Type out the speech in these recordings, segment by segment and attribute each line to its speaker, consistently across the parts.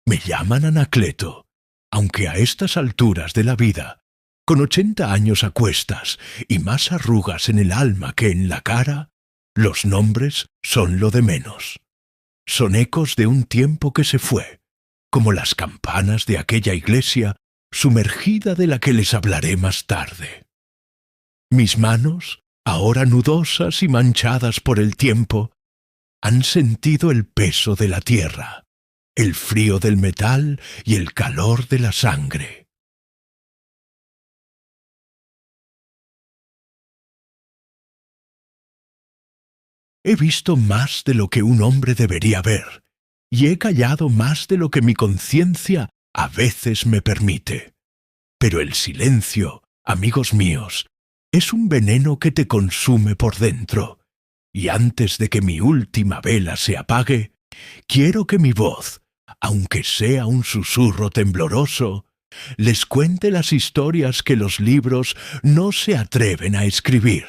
Speaker 1: Me llaman Anacleto, aunque a estas alturas de la vida, con 80 años a cuestas y más arrugas en el alma que en la cara, los nombres son lo de menos. Son ecos de un tiempo que se fue, como las campanas de aquella iglesia sumergida de la que les hablaré más tarde. Mis manos, ahora nudosas y manchadas por el tiempo, han sentido el peso de la tierra, el frío del metal y el calor de la sangre. He visto más de lo que un hombre debería ver, y he callado más de lo que mi conciencia a veces me permite. Pero el silencio, amigos míos, es un veneno que te consume por dentro, y antes de que mi última vela se apague, quiero que mi voz, aunque sea un susurro tembloroso, les cuente las historias que los libros no se atreven a escribir.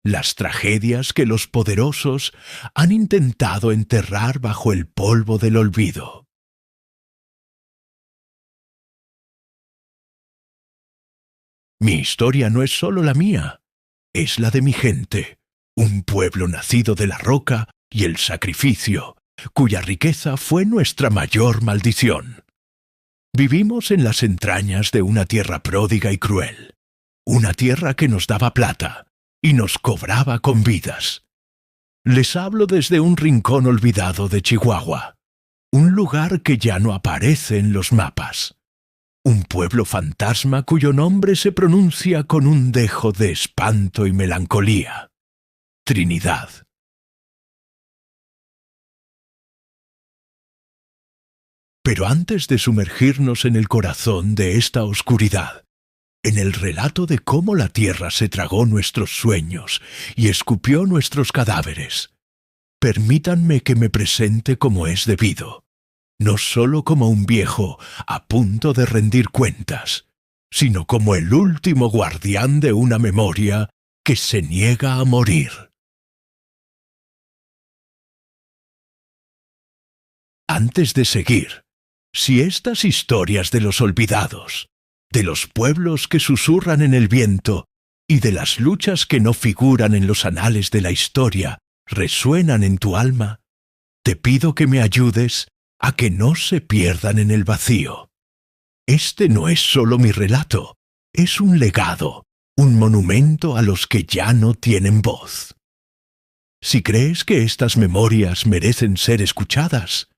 Speaker 1: Las tragedias que los poderosos han intentado enterrar bajo el polvo del olvido. Mi historia no es solo la mía, es la de mi gente, un pueblo nacido de la roca y el sacrificio, cuya riqueza fue nuestra mayor maldición. Vivimos en las entrañas de una tierra pródiga y cruel, una tierra que nos daba plata y nos cobraba con vidas. Les hablo desde un rincón olvidado de Chihuahua, un lugar que ya no aparece en los mapas. Un pueblo fantasma cuyo nombre se pronuncia con un dejo de espanto y melancolía. Trinidad. Pero antes de sumergirnos en el corazón de esta oscuridad, en el relato de cómo la tierra se tragó nuestros sueños y escupió nuestros cadáveres, permítanme que me presente como es debido, no solo como un viejo a punto de rendir cuentas, sino como el último guardián de una memoria que se niega a morir. Antes de seguir, si estas historias de los olvidados, de los pueblos que susurran en el viento y de las luchas que no figuran en los anales de la historia resuenan en tu alma, te pido que me ayudes a que no se pierdan en el vacío. Este no es solo mi relato, es un legado, un monumento a los que ya no tienen voz. Si crees que estas memorias merecen ser escuchadas,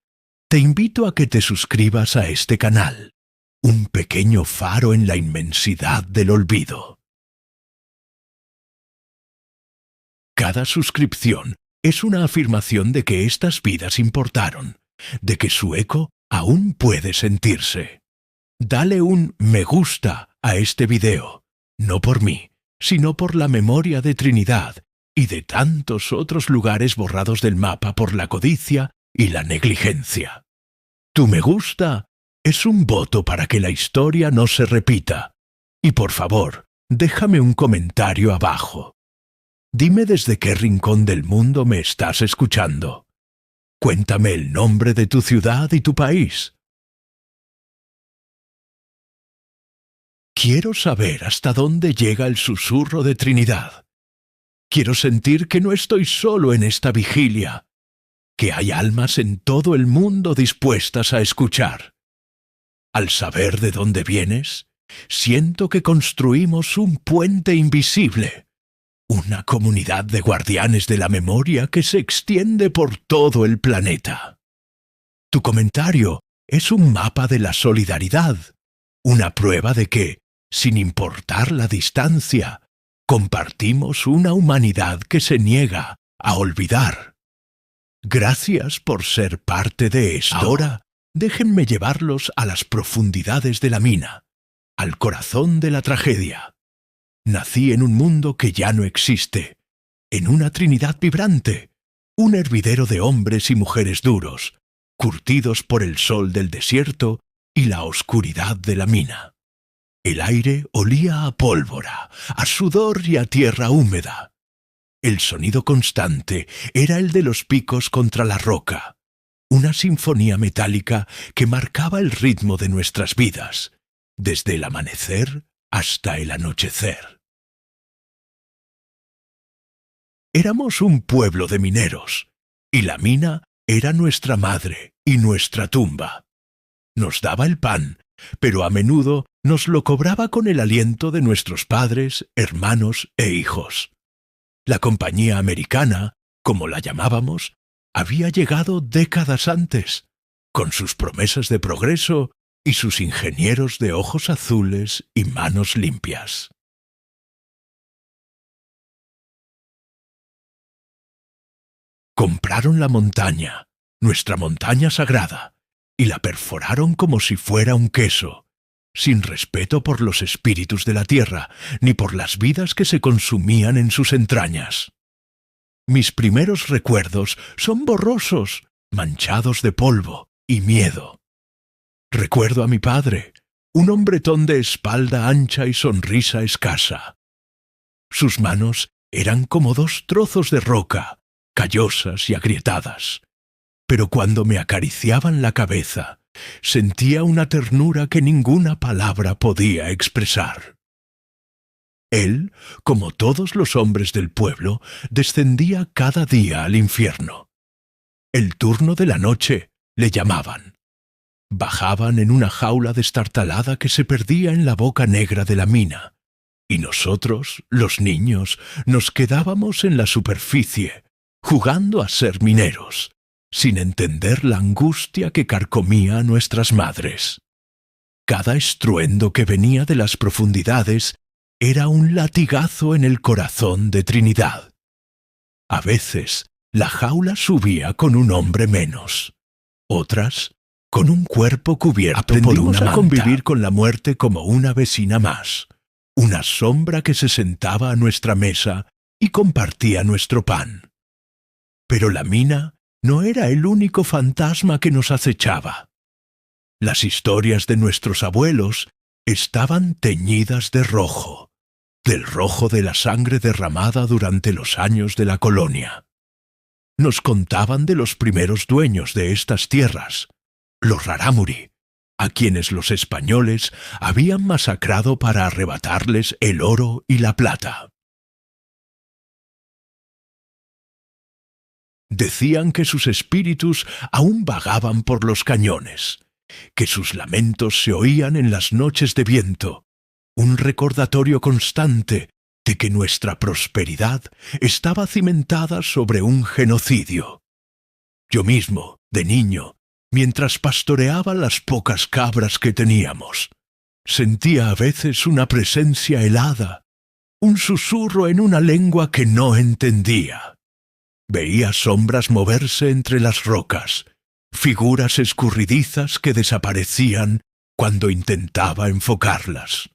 Speaker 1: te invito a que te suscribas a este canal, un pequeño faro en la inmensidad del olvido. Cada suscripción es una afirmación de que estas vidas importaron, de que su eco aún puede sentirse. Dale un me gusta a este video, no por mí, sino por la memoria de Trinidad y de tantos otros lugares borrados del mapa por la codicia y la negligencia. Tu me gusta es un voto para que la historia no se repita. Y por favor, déjame un comentario abajo. Dime desde qué rincón del mundo me estás escuchando. Cuéntame el nombre de tu ciudad y tu país. Quiero saber hasta dónde llega el susurro de Trinidad. Quiero sentir que no estoy solo en esta vigilia, que hay almas en todo el mundo dispuestas a escuchar. Al saber de dónde vienes, siento que construimos un puente invisible, una comunidad de guardianes de la memoria que se extiende por todo el planeta. Tu comentario es un mapa de la solidaridad, una prueba de que, sin importar la distancia, compartimos una humanidad que se niega a olvidar. Gracias por ser parte de esto. Ahora, déjenme llevarlos a las profundidades de la mina, al corazón de la tragedia. Nací en un mundo que ya no existe, en una Trinidad vibrante, un hervidero de hombres y mujeres duros, curtidos por el sol del desierto y la oscuridad de la mina. El aire olía a pólvora, a sudor y a tierra húmeda. El sonido constante era el de los picos contra la roca. una sinfonía metálica que marcaba el ritmo de nuestras vidas, desde el amanecer hasta el anochecer. Éramos un pueblo de mineros, y la mina era nuestra madre y nuestra tumba. Nos daba el pan, pero a menudo nos lo cobraba con el aliento de nuestros padres, hermanos e hijos. La compañía americana, como la llamábamos, había llegado décadas antes, con sus promesas de progreso y sus ingenieros de ojos azules y manos limpias. Compraron la montaña, nuestra montaña sagrada, y la perforaron como si fuera un queso, sin respeto por los espíritus de la tierra, ni por las vidas que se consumían en sus entrañas. Mis primeros recuerdos son borrosos, manchados de polvo y miedo. Recuerdo a mi padre, un hombretón de espalda ancha y sonrisa escasa. Sus manos eran como dos trozos de roca, callosas y agrietadas, pero cuando me acariciaban la cabeza, sentía una ternura que ninguna palabra podía expresar. Él, como todos los hombres del pueblo, descendía cada día al infierno. El turno de la noche le llamaban. Bajaban en una jaula destartalada que se perdía en la boca negra de la mina, y nosotros, los niños, nos quedábamos en la superficie, jugando a ser mineros, sin entender la angustia que carcomía a nuestras madres. Cada estruendo que venía de las profundidades era un latigazo en el corazón de Trinidad. A veces, la jaula subía con un hombre menos, otras con un cuerpo cubierto por una manta. Aprendimos a convivir con la muerte como una vecina más, una sombra que se sentaba a nuestra mesa y compartía nuestro pan. Pero la mina no era el único fantasma que nos acechaba. Las historias de nuestros abuelos estaban teñidas de rojo, del rojo de la sangre derramada durante los años de la colonia. Nos contaban de los primeros dueños de estas tierras, los rarámuri, a quienes los españoles habían masacrado para arrebatarles el oro y la plata. Decían que sus espíritus aún vagaban por los cañones, que sus lamentos se oían en las noches de viento, un recordatorio constante de que nuestra prosperidad estaba cimentada sobre un genocidio. Yo mismo, de niño, mientras pastoreaba las pocas cabras que teníamos, sentía a veces una presencia helada, un susurro en una lengua que no entendía. Veía sombras moverse entre las rocas, figuras escurridizas que desaparecían cuando intentaba enfocarlas.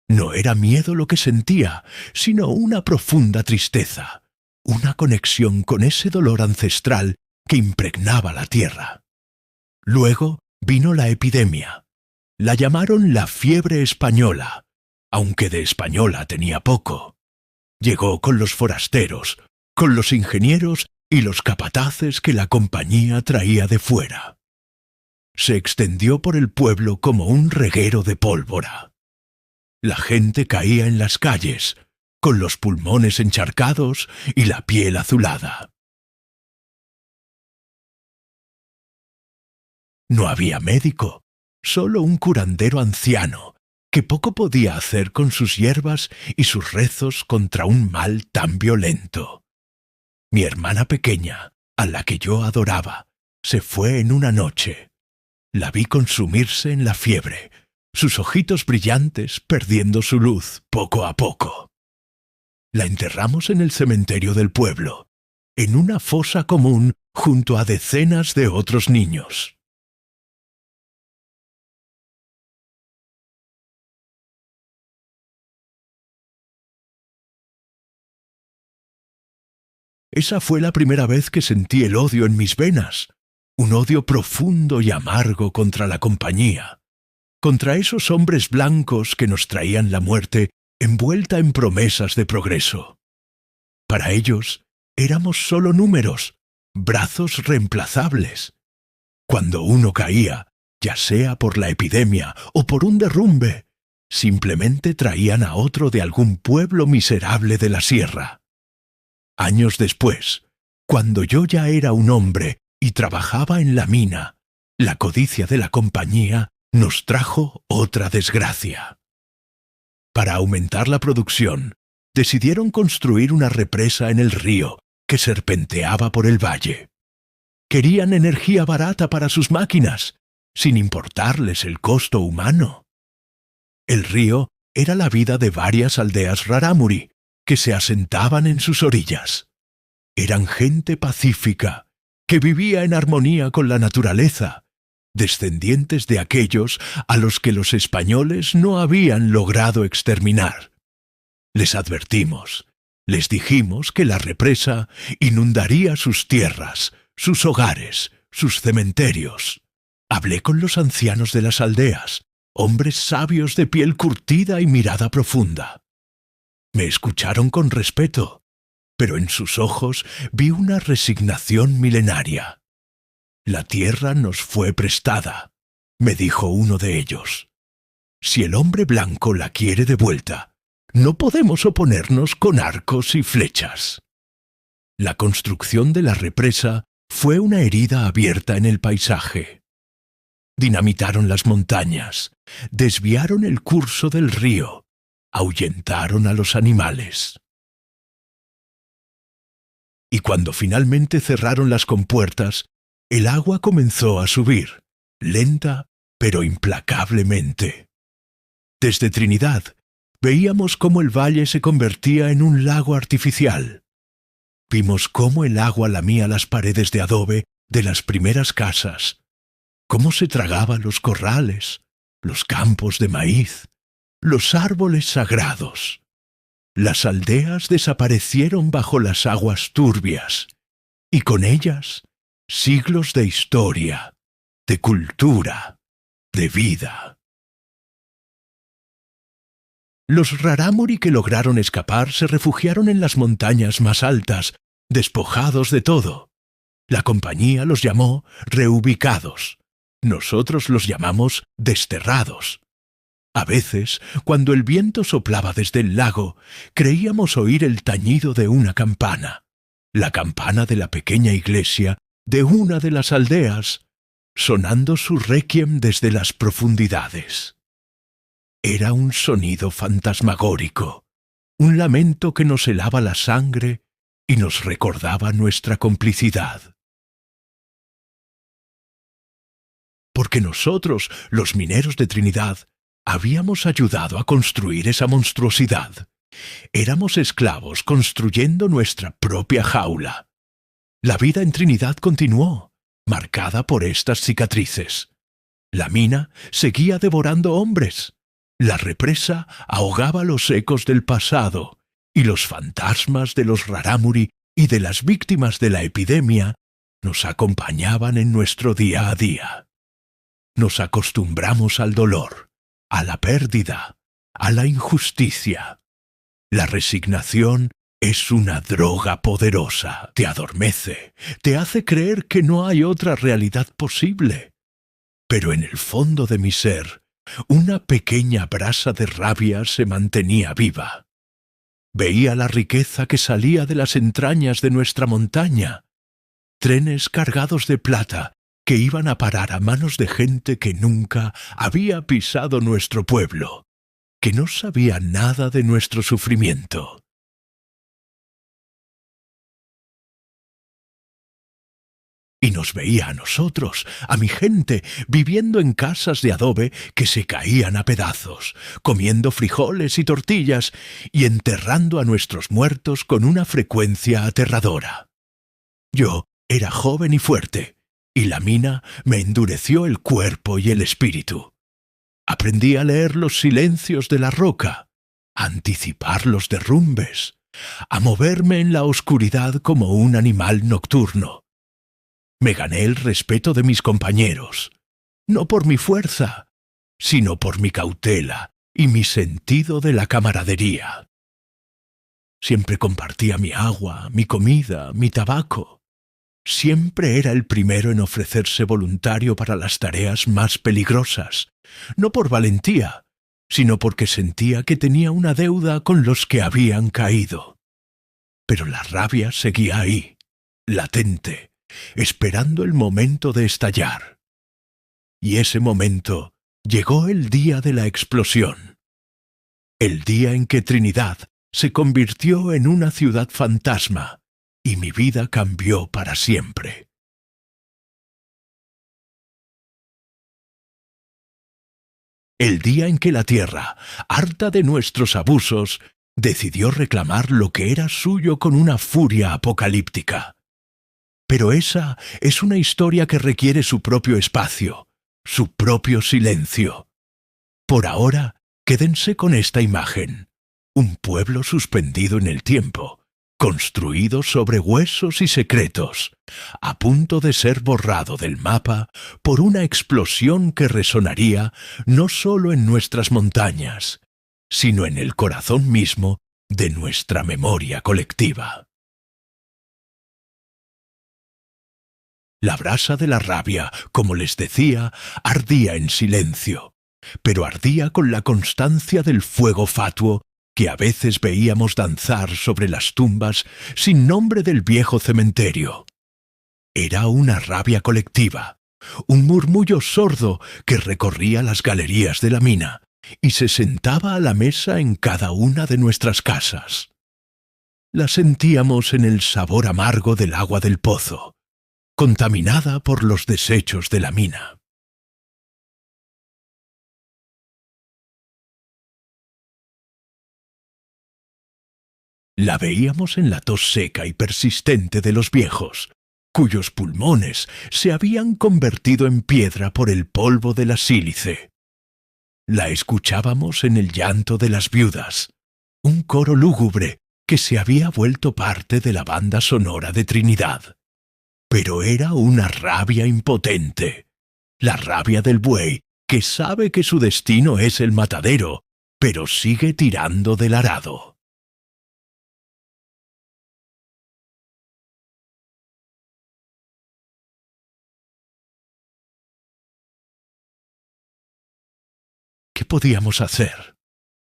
Speaker 1: No era miedo lo que sentía, sino una profunda tristeza, una conexión con ese dolor ancestral que impregnaba la tierra. Luego vino la epidemia. La llamaron la fiebre española, aunque de española tenía poco. Llegó con los forasteros, con los ingenieros y los capataces que la compañía traía de fuera. Se extendió por el pueblo como un reguero de pólvora. La gente caía en las calles, con los pulmones encharcados y la piel azulada. No había médico, solo un curandero anciano, que poco podía hacer con sus hierbas y sus rezos contra un mal tan violento. Mi hermana pequeña, a la que yo adoraba, se fue en una noche. La vi consumirse en la fiebre, sus ojitos brillantes perdiendo su luz poco a poco. La enterramos en el cementerio del pueblo, en una fosa común junto a decenas de otros niños. Esa fue la primera vez que sentí el odio en mis venas, un odio profundo y amargo contra la compañía, contra esos hombres blancos que nos traían la muerte envuelta en promesas de progreso. Para ellos éramos solo números, brazos reemplazables. Cuando uno caía, ya sea por la epidemia o por un derrumbe, simplemente traían a otro de algún pueblo miserable de la sierra. Años después, cuando yo ya era un hombre y trabajaba en la mina, la codicia de la compañía nos trajo otra desgracia. Para aumentar la producción, decidieron construir una represa en el río que serpenteaba por el valle. Querían energía barata para sus máquinas, sin importarles el costo humano. El río era la vida de varias aldeas rarámuri que se asentaban en sus orillas. Eran gente pacífica, que vivía en armonía con la naturaleza, descendientes de aquellos a los que los españoles no habían logrado exterminar. Les advertimos, les dijimos que la represa inundaría sus tierras, sus hogares, sus cementerios. Hablé con los ancianos de las aldeas, hombres sabios de piel curtida y mirada profunda. Me escucharon con respeto, pero en sus ojos vi una resignación milenaria. La tierra nos fue prestada, me dijo uno de ellos. Si el hombre blanco la quiere de vuelta, no podemos oponernos con arcos y flechas. La construcción de la represa fue una herida abierta en el paisaje. Dinamitaron las montañas, desviaron el curso del río, ahuyentaron a los animales. Y cuando finalmente cerraron las compuertas, el agua comenzó a subir, lenta pero implacablemente. Desde Trinidad, veíamos cómo el valle se convertía en un lago artificial. Vimos cómo el agua lamía las paredes de adobe de las primeras casas, cómo se tragaba los corrales, los campos de maíz, los árboles sagrados. Las aldeas desaparecieron bajo las aguas turbias, y con ellas siglos de historia, de cultura, de vida. Los rarámuri que lograron escapar se refugiaron en las montañas más altas, despojados de todo. La compañía los llamó reubicados. Nosotros los llamamos desterrados. A veces, cuando el viento soplaba desde el lago, creíamos oír el tañido de una campana, la campana de la pequeña iglesia de una de las aldeas, sonando su requiem desde las profundidades. Era un sonido fantasmagórico, un lamento que nos helaba la sangre y nos recordaba nuestra complicidad. Porque nosotros, los mineros de Trinidad, habíamos ayudado a construir esa monstruosidad. Éramos esclavos construyendo nuestra propia jaula. La vida en Trinidad continuó, marcada por estas cicatrices. La mina seguía devorando hombres. La represa ahogaba los ecos del pasado, y los fantasmas de los rarámuri y de las víctimas de la epidemia nos acompañaban en nuestro día a día. Nos acostumbramos al dolor, a la pérdida, a la injusticia. La resignación es una droga poderosa, te adormece, te hace creer que no hay otra realidad posible. Pero en el fondo de mi ser, una pequeña brasa de rabia se mantenía viva. Veía la riqueza que salía de las entrañas de nuestra montaña, trenes cargados de plata que iban a parar a manos de gente que nunca había pisado nuestro pueblo, que no sabía nada de nuestro sufrimiento. Y nos veía a nosotros, a mi gente, viviendo en casas de adobe que se caían a pedazos, comiendo frijoles y tortillas y enterrando a nuestros muertos con una frecuencia aterradora. Yo era joven y fuerte, y la mina me endureció el cuerpo y el espíritu. Aprendí a leer los silencios de la roca, a anticipar los derrumbes, a moverme en la oscuridad como un animal nocturno. Me gané el respeto de mis compañeros, no por mi fuerza, sino por mi cautela y mi sentido de la camaradería. Siempre compartía mi agua, mi comida, mi tabaco. Siempre era el primero en ofrecerse voluntario para las tareas más peligrosas, no por valentía, sino porque sentía que tenía una deuda con los que habían caído. Pero la rabia seguía ahí, latente, esperando el momento de estallar. Y ese momento llegó el día de la explosión. El día en que Trinidad se convirtió en una ciudad fantasma y mi vida cambió para siempre. El día en que la tierra, harta de nuestros abusos, decidió reclamar lo que era suyo con una furia apocalíptica. Pero esa es una historia que requiere su propio espacio, su propio silencio. Por ahora, quédense con esta imagen: un pueblo suspendido en el tiempo, construido sobre huesos y secretos, a punto de ser borrado del mapa por una explosión que resonaría no solo en nuestras montañas, sino en el corazón mismo de nuestra memoria colectiva. La brasa de la rabia, como les decía, ardía en silencio, pero ardía con la constancia del fuego fatuo que a veces veíamos danzar sobre las tumbas sin nombre del viejo cementerio. Era una rabia colectiva, un murmullo sordo que recorría las galerías de la mina y se sentaba a la mesa en cada una de nuestras casas. La sentíamos en el sabor amargo del agua del pozo, contaminada por los desechos de la mina. La veíamos en la tos seca y persistente de los viejos, cuyos pulmones se habían convertido en piedra por el polvo de la sílice. La escuchábamos en el llanto de las viudas, un coro lúgubre que se había vuelto parte de la banda sonora de Trinidad. Pero era una rabia impotente, la rabia del buey que sabe que su destino es el matadero, pero sigue tirando del arado. ¿Qué podíamos hacer?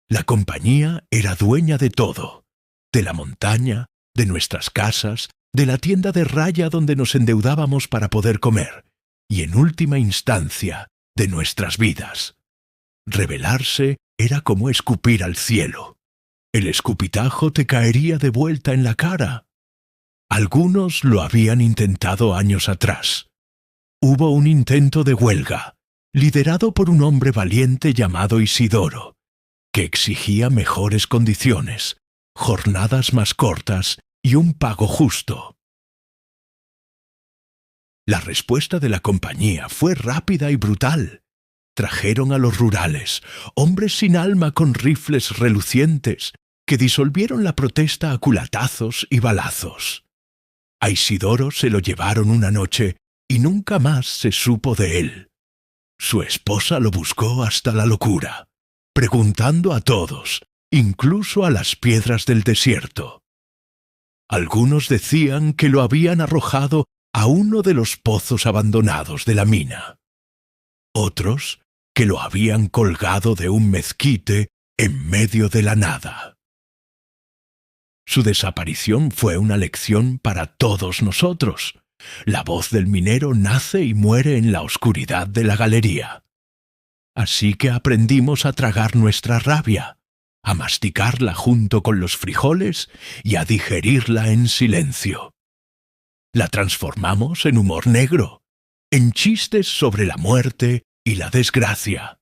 Speaker 1: La compañía era dueña de todo, de la montaña, de nuestras casas, de la tienda de raya donde nos endeudábamos para poder comer, y en última instancia, de nuestras vidas. Rebelarse era como escupir al cielo. El escupitajo te caería de vuelta en la cara. Algunos lo habían intentado años atrás. Hubo un intento de huelga, liderado por un hombre valiente llamado Isidoro, que exigía mejores condiciones, jornadas más cortas y un pago justo. La respuesta de la compañía fue rápida y brutal. Trajeron a los rurales, hombres sin alma con rifles relucientes, que disolvieron la protesta a culatazos y balazos. A Isidoro se lo llevaron una noche y nunca más se supo de él. Su esposa lo buscó hasta la locura, preguntando a todos, incluso a las piedras del desierto. Algunos decían que lo habían arrojado a uno de los pozos abandonados de la mina. Otros, que lo habían colgado de un mezquite en medio de la nada. Su desaparición fue una lección para todos nosotros. La voz del minero nace y muere en la oscuridad de la galería. Así que aprendimos a tragar nuestra rabia, a masticarla junto con los frijoles y a digerirla en silencio. La transformamos en humor negro, en chistes sobre la muerte y la desgracia.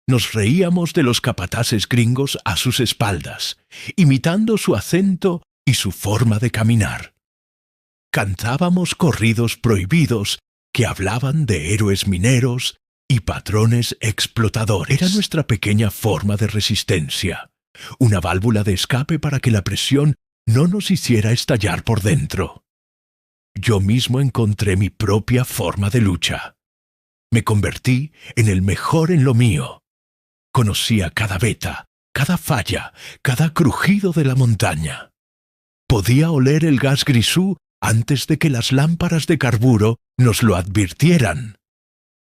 Speaker 1: Nos reíamos de los capataces gringos a sus espaldas, imitando su acento y su forma de caminar. Cantábamos corridos prohibidos que hablaban de héroes mineros y patrones explotadores. Era nuestra pequeña forma de resistencia, una válvula de escape para que la presión no nos hiciera estallar por dentro. Yo mismo encontré mi propia forma de lucha. Me convertí en el mejor en lo mío. Conocía cada veta, cada falla, cada crujido de la montaña. Podía oler el gas grisú antes de que las lámparas de carburo nos lo advirtieran.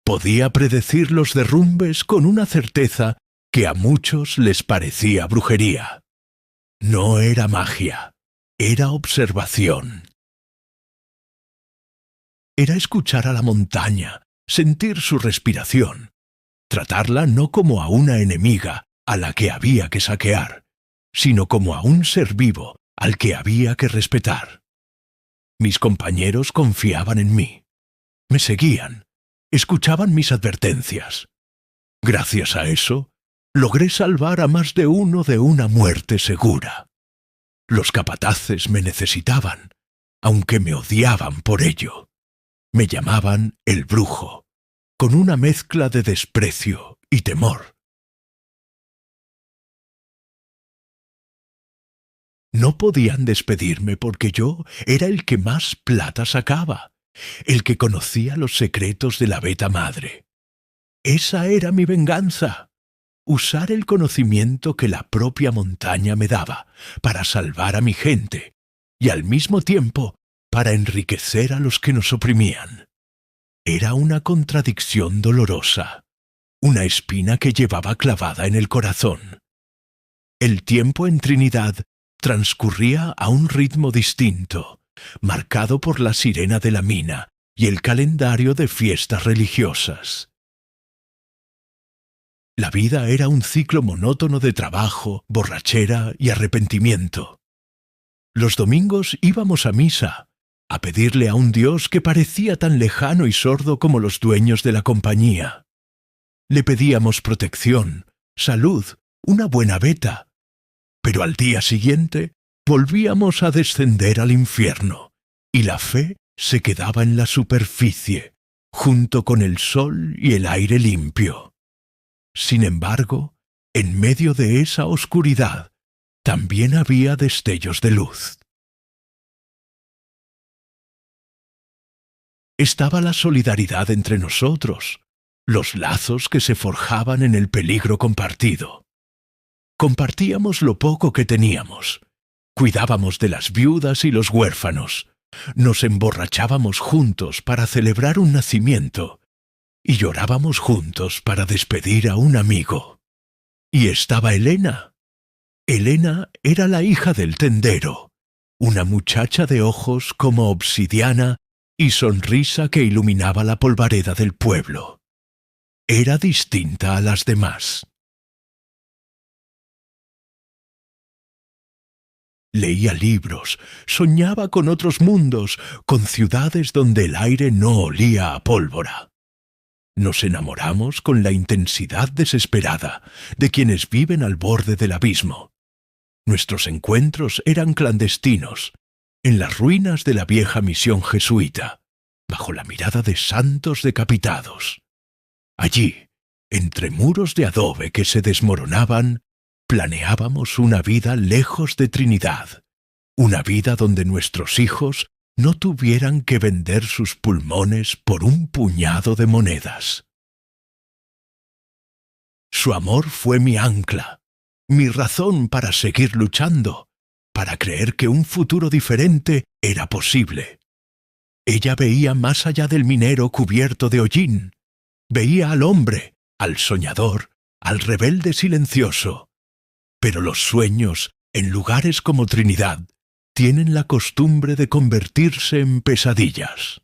Speaker 1: Podía predecir los derrumbes con una certeza que a muchos les parecía brujería. No era magia, era observación. Era escuchar a la montaña, sentir su respiración, tratarla no como a una enemiga a la que había que saquear, sino como a un ser vivo al que había que respetar. Mis compañeros confiaban en mí, me seguían, escuchaban mis advertencias. Gracias a eso, logré salvar a más de uno de una muerte segura. Los capataces me necesitaban, aunque me odiaban por ello. Me llamaban el brujo, con una mezcla de desprecio y temor. No podían despedirme porque yo era el que más plata sacaba, el que conocía los secretos de la Beta Madre. Esa era mi venganza, usar el conocimiento que la propia montaña me daba para salvar a mi gente y al mismo tiempo para enriquecer a los que nos oprimían. Era una contradicción dolorosa, una espina que llevaba clavada en el corazón. El tiempo en Trinidad transcurría a un ritmo distinto, marcado por la sirena de la mina y el calendario de fiestas religiosas. La vida era un ciclo monótono de trabajo, borrachera y arrepentimiento. Los domingos íbamos a misa, a pedirle a un Dios que parecía tan lejano y sordo como los dueños de la compañía. Le pedíamos protección, salud, una buena beta. Pero al día siguiente volvíamos a descender al infierno, y la fe se quedaba en la superficie, junto con el sol y el aire limpio. Sin embargo, en medio de esa oscuridad, también había destellos de luz. Estaba la solidaridad entre nosotros, los lazos que se forjaban en el peligro compartido. Compartíamos lo poco que teníamos, cuidábamos de las viudas y los huérfanos, nos emborrachábamos juntos para celebrar un nacimiento y llorábamos juntos para despedir a un amigo. Y estaba Elena. Elena era la hija del tendero, una muchacha de ojos como obsidiana y sonrisa que iluminaba la polvareda del pueblo. Era distinta a las demás. Leía libros, soñaba con otros mundos, con ciudades donde el aire no olía a pólvora. Nos enamoramos con la intensidad desesperada de quienes viven al borde del abismo. Nuestros encuentros eran clandestinos, en las ruinas de la vieja misión jesuita, bajo la mirada de santos decapitados. Allí, entre muros de adobe que se desmoronaban, planeábamos una vida lejos de Trinidad, una vida donde nuestros hijos no tuvieran que vender sus pulmones por un puñado de monedas. Su amor fue mi ancla, mi razón para seguir luchando, para creer que un futuro diferente era posible. Ella veía más allá del minero cubierto de hollín, veía al hombre, al soñador, al rebelde silencioso. Pero los sueños, en lugares como Trinidad, tienen la costumbre de convertirse en pesadillas.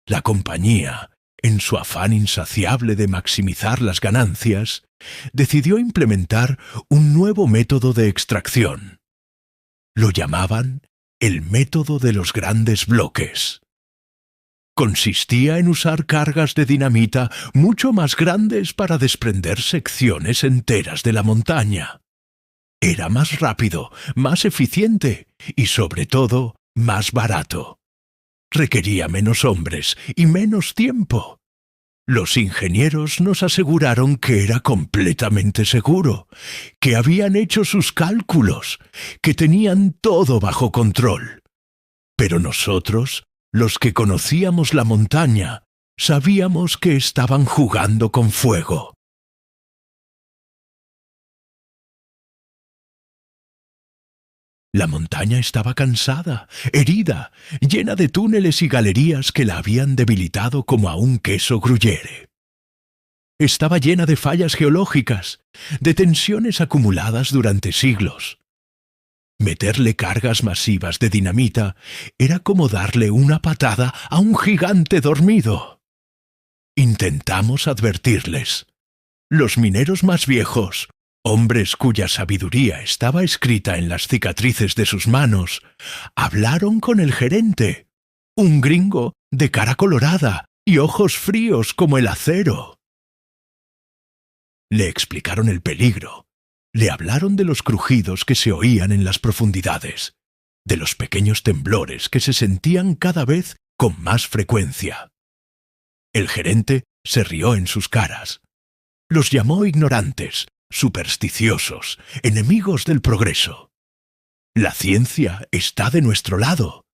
Speaker 1: La compañía, en su afán insaciable de maximizar las ganancias, decidió implementar un nuevo método de extracción. Lo llamaban el método de los grandes bloques. Consistía en usar cargas de dinamita mucho más grandes para desprender secciones enteras de la montaña. Era más rápido, más eficiente y, sobre todo, más barato. Requería menos hombres y menos tiempo. Los ingenieros nos aseguraron que era completamente seguro, que habían hecho sus cálculos, que tenían todo bajo control. Pero nosotros, los que conocíamos la montaña, sabíamos que estaban jugando con fuego. La montaña estaba cansada, herida, llena de túneles y galerías que la habían debilitado como a un queso gruyere. Estaba llena de fallas geológicas, de tensiones acumuladas durante siglos. Meterle cargas masivas de dinamita era como darle una patada a un gigante dormido. Intentamos advertirles. Los mineros más viejos, hombres cuya sabiduría estaba escrita en las cicatrices de sus manos, hablaron con el gerente, un gringo de cara colorada y ojos fríos como el acero. Le explicaron el peligro. Le hablaron de los crujidos que se oían en las profundidades, de los pequeños temblores que se sentían cada vez con más frecuencia. El gerente se rió en sus caras. Los llamó ignorantes, supersticiosos, enemigos del progreso. La ciencia está de nuestro lado,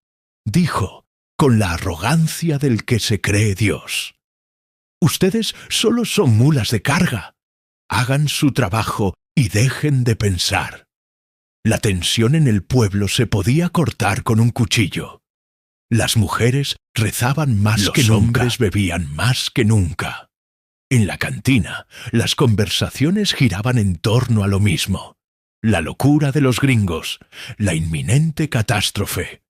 Speaker 1: dijo, con la arrogancia del que se cree Dios. Ustedes solo son mulas de carga. Hagan su trabajo y dejen de pensar. La tensión en el pueblo se podía cortar con un cuchillo. Las mujeres rezaban más que nunca. Los hombres bebían más que nunca. En la cantina, las conversaciones giraban en torno a lo mismo. La locura de los gringos, la inminente catástrofe.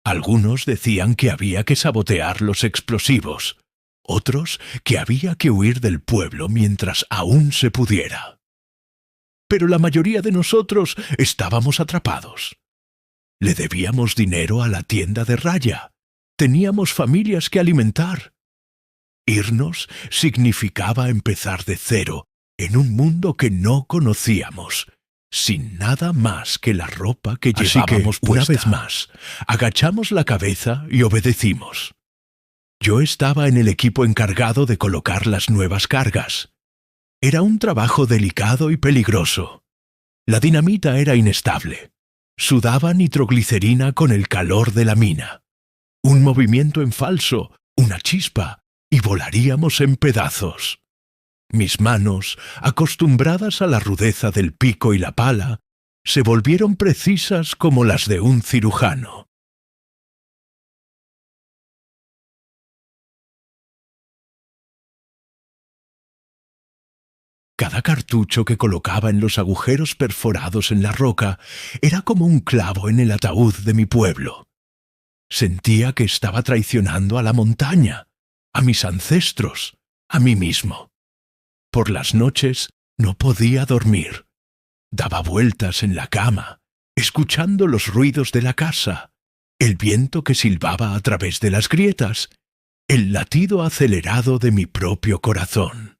Speaker 1: Algunos decían que había que sabotear los explosivos, otros que había que huir del pueblo mientras aún se pudiera. Pero la mayoría de nosotros estábamos atrapados. Le debíamos dinero a la tienda de raya. Teníamos familias que alimentar. Irnos significaba empezar de cero en un mundo que no conocíamos, sin nada más que la ropa que llevábamos puesta. Una vez más, agachamos la cabeza y obedecimos. Yo estaba en el equipo encargado de colocar las nuevas cargas. Era un trabajo delicado y peligroso. La dinamita era inestable. Sudaba nitroglicerina con el calor de la mina. Un movimiento en falso, una chispa, y volaríamos en pedazos. Mis manos, acostumbradas a la rudeza del pico y la pala, se volvieron precisas como las de un cirujano. Cada cartucho que colocaba en los agujeros perforados en la roca era como un clavo en el ataúd de mi pueblo. Sentía que estaba traicionando a la montaña, a mis ancestros, a mí mismo. Por las noches no podía dormir. Daba vueltas en la cama, escuchando los ruidos de la casa, el viento que silbaba a través de las grietas, el latido acelerado de mi propio corazón.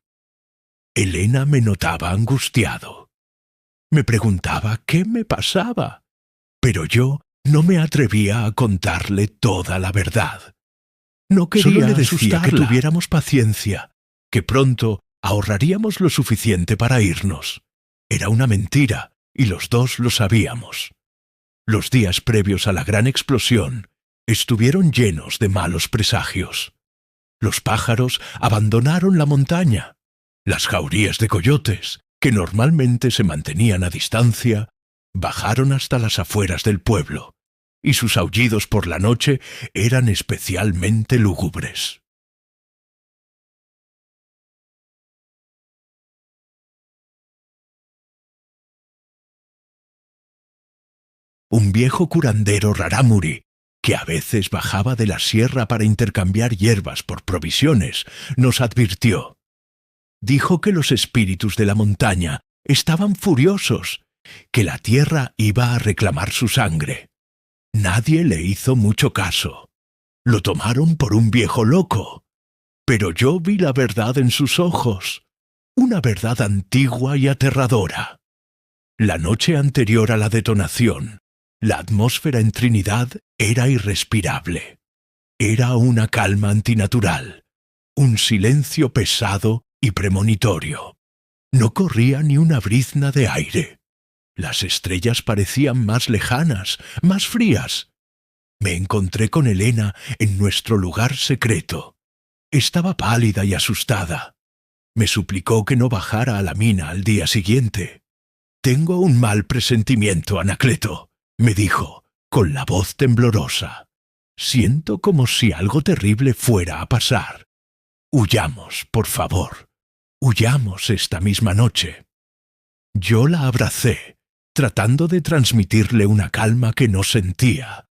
Speaker 1: Elena me notaba angustiado. Me preguntaba qué me pasaba, pero yo no me atrevía a contarle toda la verdad. No quería
Speaker 2: Solo le decía
Speaker 1: asustarla. Que tuviéramos paciencia, que pronto ahorraríamos lo suficiente para irnos. Era una mentira, y los dos lo sabíamos. Los días previos a la gran explosión estuvieron llenos de malos presagios. Los pájaros abandonaron la montaña. Las jaurías de coyotes, que normalmente se mantenían a distancia, bajaron hasta las afueras del pueblo, y sus aullidos por la noche eran especialmente lúgubres. Un viejo curandero rarámuri, que a veces bajaba de la sierra para intercambiar hierbas por provisiones, nos advirtió. Dijo que los espíritus de la montaña estaban furiosos, que la tierra iba a reclamar su sangre. Nadie le hizo mucho caso. Lo tomaron por un viejo loco. Pero yo vi la verdad en sus ojos, una verdad antigua y aterradora. La noche anterior a la detonación, la atmósfera en Trinidad era irrespirable. Era una calma antinatural, un silencio pesado y premonitorio. No corría ni una brizna de aire. Las estrellas parecían más lejanas, más frías. Me encontré con Elena en nuestro lugar secreto. Estaba pálida y asustada. Me suplicó que no bajara a la mina al día siguiente. Tengo un mal presentimiento, Anacleto. me dijo, con la voz temblorosa. Siento como si algo terrible fuera a pasar. Huyamos, por favor. Huyamos esta misma noche. Yo la abracé, tratando de transmitirle una calma que no sentía.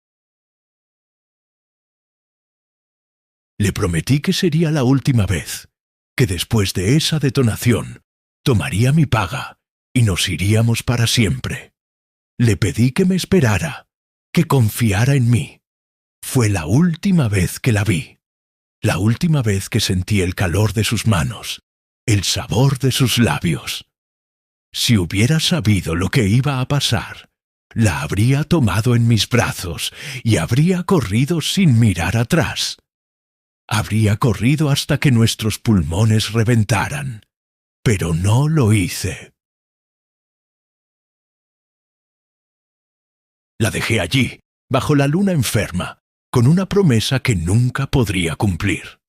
Speaker 1: Le prometí que sería la última vez, que después de esa detonación tomaría mi paga y nos iríamos para siempre. Le pedí que me esperara, que confiara en mí. Fue la última vez que la vi, la última vez que sentí el calor de sus manos, el sabor de sus labios. Si hubiera sabido lo que iba a pasar, la habría tomado en mis brazos y habría corrido sin mirar atrás. Habría corrido hasta que nuestros pulmones reventaran, pero no lo hice. La dejé allí, bajo la luna enferma, con una promesa que nunca podría cumplir.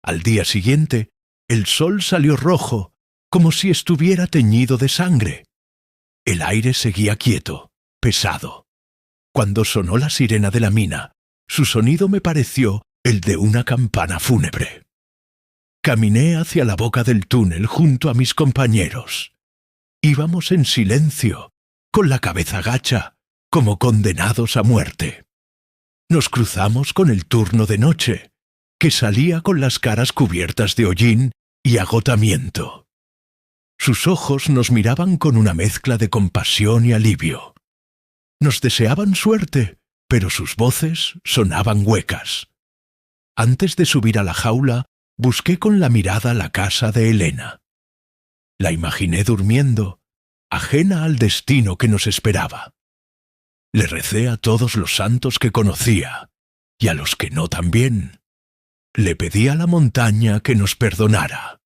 Speaker 1: Al día siguiente, el sol salió rojo, como si estuviera teñido de sangre. El aire seguía quieto, pesado. Cuando sonó la sirena de la mina, su sonido me pareció el de una campana fúnebre. Caminé hacia la boca del túnel junto a mis compañeros. Íbamos en silencio, con la cabeza gacha, como condenados a muerte. Nos cruzamos con el turno de noche, que salía con las caras cubiertas de hollín y agotamiento. Sus ojos nos miraban con una mezcla de compasión y alivio. Nos deseaban suerte, pero sus voces sonaban huecas. Antes de subir a la jaula, busqué con la mirada la casa de Elena. La imaginé durmiendo, ajena al destino que nos esperaba. Le recé a todos los santos que conocía, y a los que no también. Le pedí a la montaña que nos perdonara.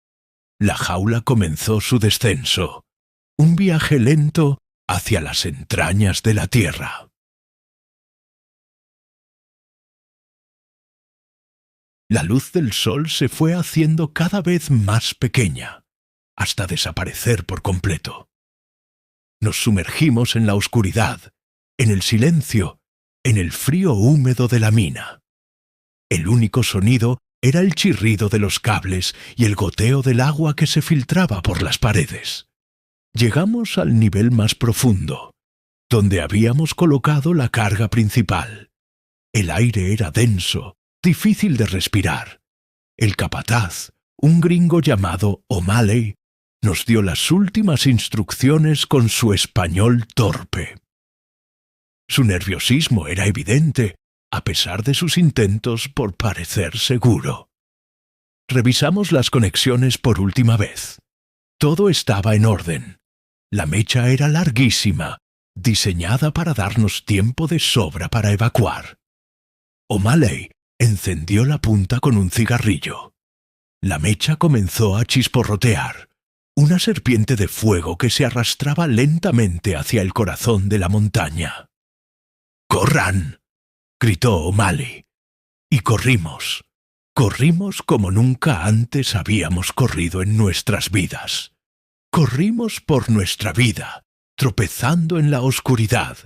Speaker 1: La jaula comenzó su descenso, un viaje lento hacia las entrañas de la tierra. La luz del sol se fue haciendo cada vez más pequeña, hasta desaparecer por completo. Nos sumergimos en la oscuridad, en el silencio, en el frío húmedo de la mina. El único sonido era el chirrido de los cables y el goteo del agua que se filtraba por las paredes. Llegamos al nivel más profundo, donde habíamos colocado la carga principal. El aire era denso, difícil de respirar. El capataz, un gringo llamado O'Malley, nos dio las últimas instrucciones con su español torpe. Su nerviosismo era evidente, a pesar de sus intentos por parecer seguro. Revisamos las conexiones por última vez. Todo estaba en orden. La mecha era larguísima, diseñada para darnos tiempo de sobra para evacuar. O'Malley encendió la punta con un cigarrillo. La mecha comenzó a chisporrotear, una serpiente de fuego que se arrastraba lentamente hacia el corazón de la montaña. ¡Corran!, gritó O'Malley. Y corrimos. Corrimos como nunca antes habíamos corrido en nuestras vidas. Corrimos por nuestra vida, tropezando en la oscuridad,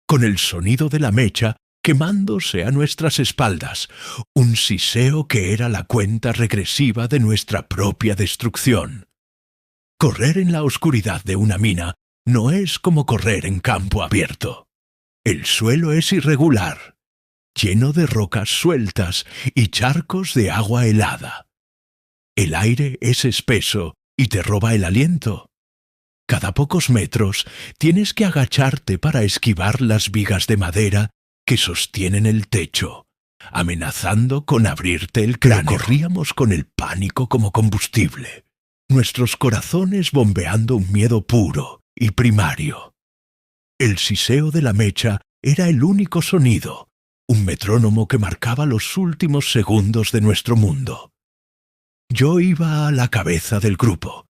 Speaker 1: con el sonido de la mecha quemándose a nuestras espaldas, un siseo que era la cuenta regresiva de nuestra propia destrucción. Correr en la oscuridad de una mina no es como correr en campo abierto. El suelo es irregular, lleno de rocas sueltas y charcos de agua helada. El aire es espeso y te roba el aliento. Cada pocos metros tienes que agacharte para esquivar las vigas de madera que sostienen el techo, amenazando con abrirte el cráneo. Corríamos con el pánico como combustible, nuestros corazones bombeando un miedo puro y primario. El siseo de la mecha era el único sonido, un metrónomo que marcaba los últimos segundos de nuestro mundo. Yo iba a la cabeza del grupo,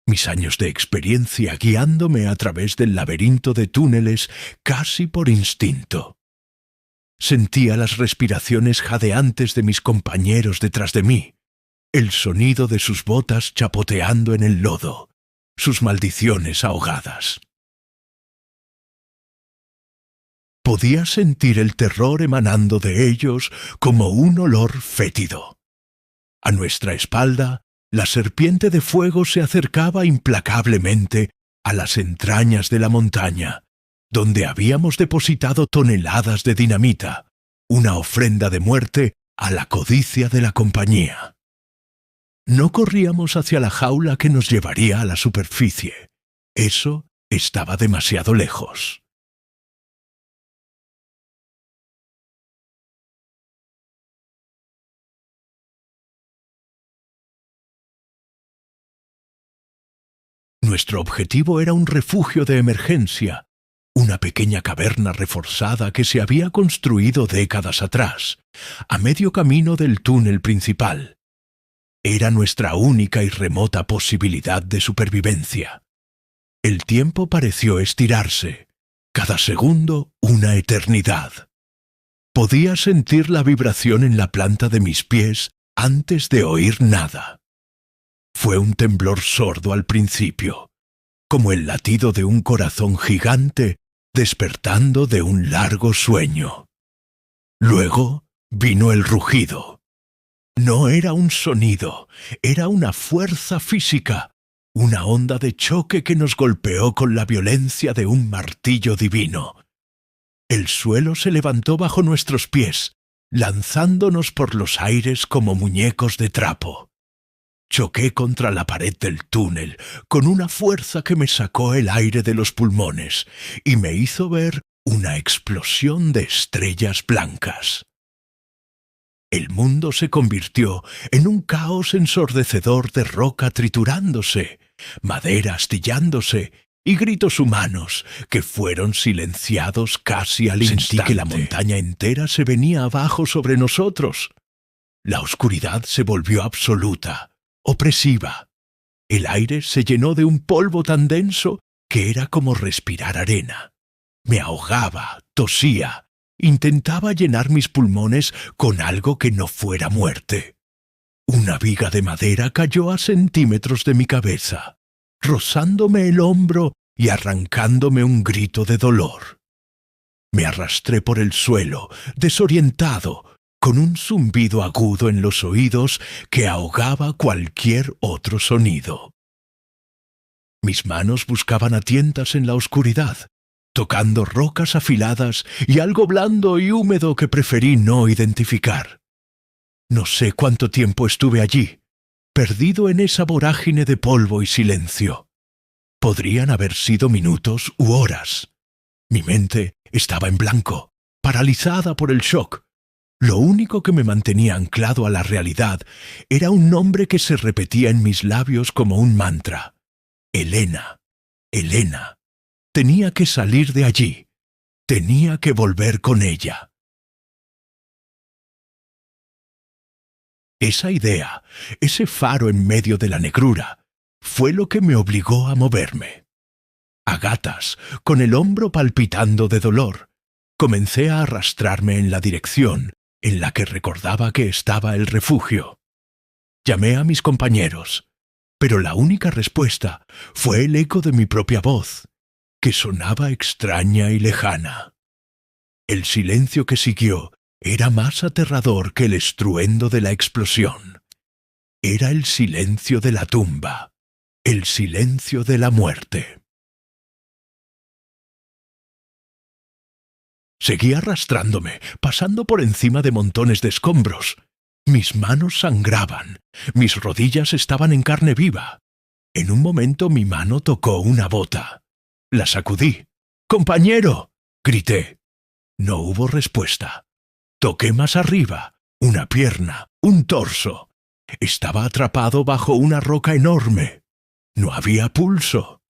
Speaker 1: mis años de experiencia guiándome a través del laberinto de túneles casi por instinto. Sentía las respiraciones jadeantes de mis compañeros detrás de mí, el sonido de sus botas chapoteando en el lodo, sus maldiciones ahogadas. Podía sentir el terror emanando de ellos como un olor fétido. A nuestra espalda, la serpiente de fuego se acercaba implacablemente a las entrañas de la montaña, donde habíamos depositado toneladas de dinamita, una ofrenda de muerte a la codicia de la compañía. No corríamos hacia la jaula que nos llevaría a la superficie. Eso estaba demasiado lejos. Nuestro objetivo era un refugio de emergencia, una pequeña caverna reforzada que se había construido décadas atrás, a medio camino del túnel principal. Era nuestra única y remota posibilidad de supervivencia. El tiempo pareció estirarse, cada segundo una eternidad. Podía sentir la vibración en la planta de mis pies antes de oír nada. Fue un temblor sordo al principio, como el latido de un corazón gigante despertando de un largo sueño. Luego vino el rugido. No era un sonido, era una fuerza física, una onda de choque que nos golpeó con la violencia de un martillo divino. El suelo se levantó bajo nuestros pies, lanzándonos por los aires como muñecos de trapo. Choqué contra la pared del túnel con una fuerza que me sacó el aire de los pulmones y me hizo ver una explosión de estrellas blancas. El mundo se convirtió en un caos ensordecedor de roca triturándose, madera astillándose y gritos humanos que fueron silenciados casi al instante. Sentí que la montaña entera se venía abajo sobre nosotros. La oscuridad se volvió absoluta, opresiva. El aire se llenó de un polvo tan denso que era como respirar arena. Me ahogaba, tosía. Intentaba llenar mis pulmones con algo que no fuera muerte. Una viga de madera cayó a centímetros de mi cabeza, rozándome el hombro y arrancándome un grito de dolor. Me arrastré por el suelo, desorientado, con un zumbido agudo en los oídos que ahogaba cualquier otro sonido. Mis manos buscaban a tientas en la oscuridad, tocando rocas afiladas y algo blando y húmedo que preferí no identificar. No sé cuánto tiempo estuve allí, perdido en esa vorágine de polvo y silencio. Podrían haber sido minutos u horas. Mi mente estaba en blanco, paralizada por el shock. Lo único que me mantenía anclado a la realidad era un nombre que se repetía en mis labios como un mantra. Elena, Elena. Tenía que salir de allí. Tenía que volver con ella. Esa idea, ese faro en medio de la negrura, fue lo que me obligó a moverme. A gatas, con el hombro palpitando de dolor, comencé a arrastrarme en la dirección en la que recordaba que estaba el refugio. Llamé a mis compañeros, pero la única respuesta fue el eco de mi propia voz, que sonaba extraña y lejana. El silencio que siguió era más aterrador que el estruendo de la explosión. Era el silencio de la tumba, el silencio de la muerte. Seguí arrastrándome, pasando por encima de montones de escombros. Mis manos sangraban, mis rodillas estaban en carne viva. En un momento mi mano tocó una bota. La sacudí. ¡Compañero!, grité. No hubo respuesta. Toqué más arriba, una pierna, un torso. Estaba atrapado bajo una roca enorme. No había pulso.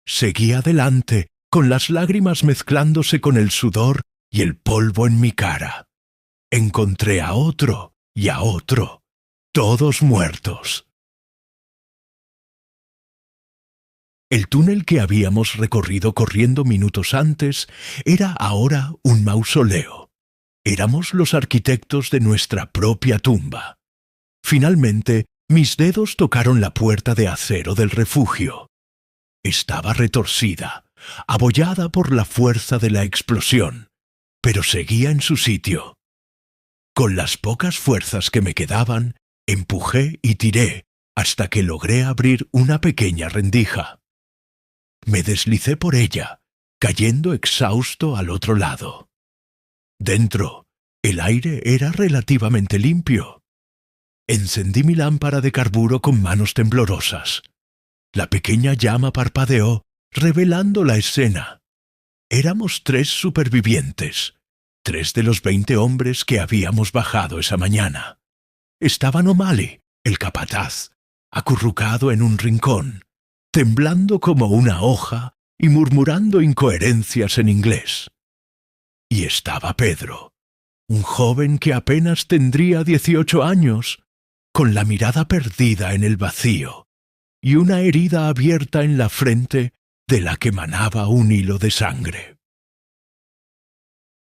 Speaker 1: Seguí adelante, con las lágrimas mezclándose con el sudor y el polvo en mi cara. Encontré a otro y a otro, todos muertos. El túnel que habíamos recorrido corriendo minutos antes era ahora un mausoleo. Éramos los arquitectos de nuestra propia tumba. Finalmente, mis dedos tocaron la puerta de acero del refugio. Estaba retorcida, abollada por la fuerza de la explosión, pero seguía en su sitio. Con las pocas fuerzas que me quedaban, empujé y tiré hasta que logré abrir una pequeña rendija. Me deslicé por ella, cayendo exhausto al otro lado. Dentro, el aire era relativamente limpio. Encendí mi lámpara de carburo con manos temblorosas. La pequeña llama parpadeó, revelando la escena. Éramos 3 supervivientes, 3 de los 20 hombres que habíamos bajado esa mañana. Estaban O'Malley, el capataz, acurrucado en un rincón, temblando como una hoja y murmurando incoherencias en inglés. Y estaba Pedro, un joven que apenas tendría 18 años, con la mirada perdida en el vacío y una herida abierta en la frente de la que manaba un hilo de sangre.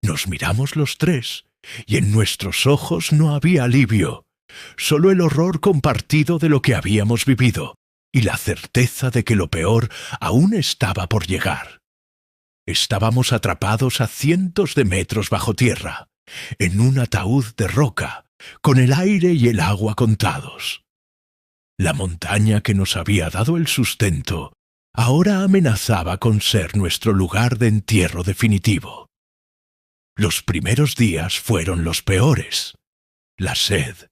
Speaker 1: Nos miramos los 3, y en nuestros ojos no había alivio, solo el horror compartido de lo que habíamos vivido y la certeza de que lo peor aún estaba por llegar. Estábamos atrapados a cientos de metros bajo tierra, en un ataúd de roca, con el aire y el agua contados. La montaña que nos había dado el sustento ahora amenazaba con ser nuestro lugar de entierro definitivo. Los primeros días fueron los peores. La sed,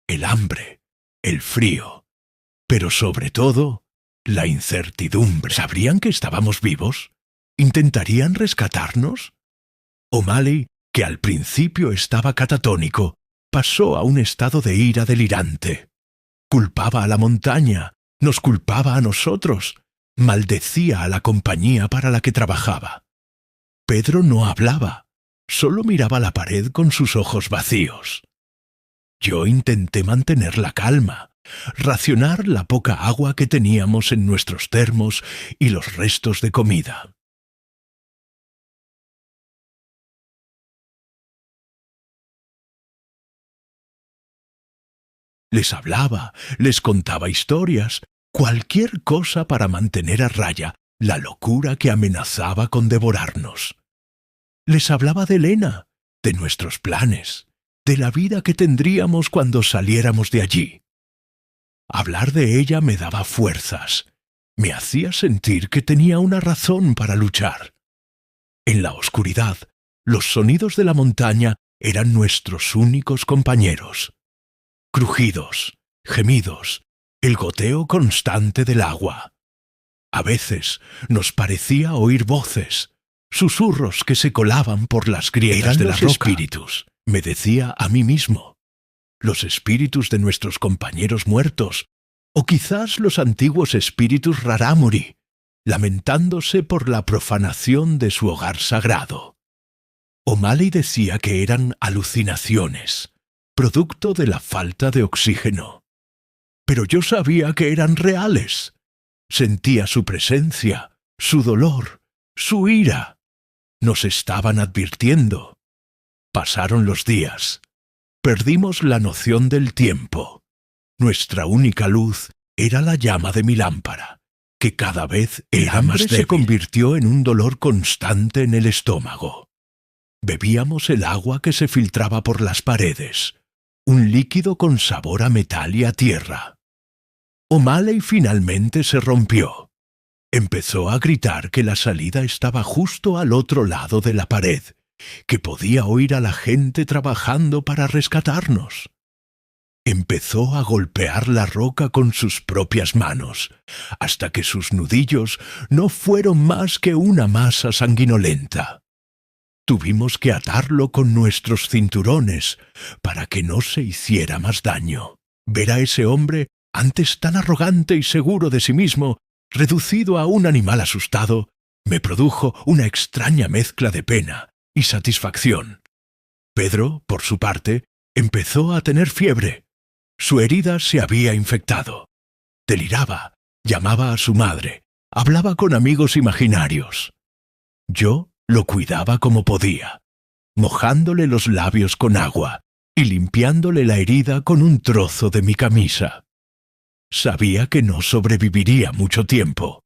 Speaker 1: el hambre, el frío, pero sobre todo, la incertidumbre. ¿Sabrían que estábamos vivos? ¿Intentarían rescatarnos? O'Malley, que al principio estaba catatónico, pasó a un estado de ira delirante. Culpaba a la montaña, nos culpaba a nosotros, maldecía a la compañía para la que trabajaba. Pedro no hablaba, solo miraba la pared con sus ojos vacíos. Yo intenté mantener la calma, racionar la poca agua que teníamos en nuestros termos y los restos de comida. Les hablaba, les contaba historias, cualquier cosa para mantener a raya la locura que amenazaba con devorarnos. Les hablaba de Elena, de nuestros planes, de la vida que tendríamos cuando saliéramos de allí. Hablar de ella me daba fuerzas, me hacía sentir que tenía una razón para luchar. En la oscuridad, los sonidos de la montaña eran nuestros únicos compañeros. Crujidos, gemidos, el goteo constante del agua. A veces nos parecía oír voces, susurros que se colaban por las grietas de la roca. Eran los espíritus, me decía a mí mismo. Los espíritus de nuestros compañeros muertos, o quizás los antiguos espíritus Rarámuri, lamentándose por la profanación de su hogar sagrado. O'Malley decía que eran alucinaciones, producto de la falta de oxígeno. Pero yo sabía que eran reales. Sentía su presencia, su dolor, su ira. Nos estaban advirtiendo. Pasaron los días. Perdimos la noción del tiempo. Nuestra única luz era la llama de mi lámpara, que cada vez era más débil. Se convirtió en un dolor constante en el estómago. Bebíamos el agua que se filtraba por las paredes, un líquido con sabor a metal y a tierra. O'Malley finalmente se rompió. Empezó a gritar que la salida estaba justo al otro lado de la pared, que podía oír a la gente trabajando para rescatarnos. Empezó a golpear la roca con sus propias manos, hasta que sus nudillos no fueron más que una masa sanguinolenta. Tuvimos que atarlo con nuestros cinturones para que no se hiciera más daño. Ver a ese hombre, antes tan arrogante y seguro de sí mismo, reducido a un animal asustado, me produjo una extraña mezcla de pena y satisfacción. Pedro, por su parte, empezó a tener fiebre. Su herida se había infectado. Deliraba, llamaba a su madre, hablaba con amigos imaginarios. Yo lo cuidaba como podía, mojándole los labios con agua y limpiándole la herida con un trozo de mi camisa. Sabía que no sobreviviría mucho tiempo.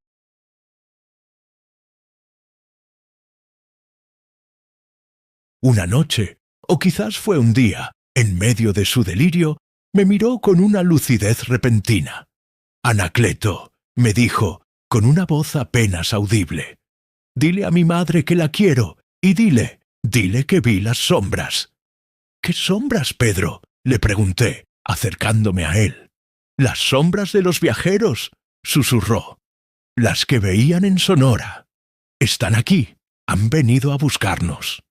Speaker 1: Una noche, o quizás fue un día, en medio de su delirio, me miró con una lucidez repentina. «Anacleto», me dijo, con una voz apenas audible, «dile a mi madre que la quiero, y dile que vi las sombras». «¿Qué sombras, Pedro?», le pregunté, acercándome a él. «Las sombras de los viajeros», susurró. «Las que veían en Sonora. Están aquí, han venido a buscarnos».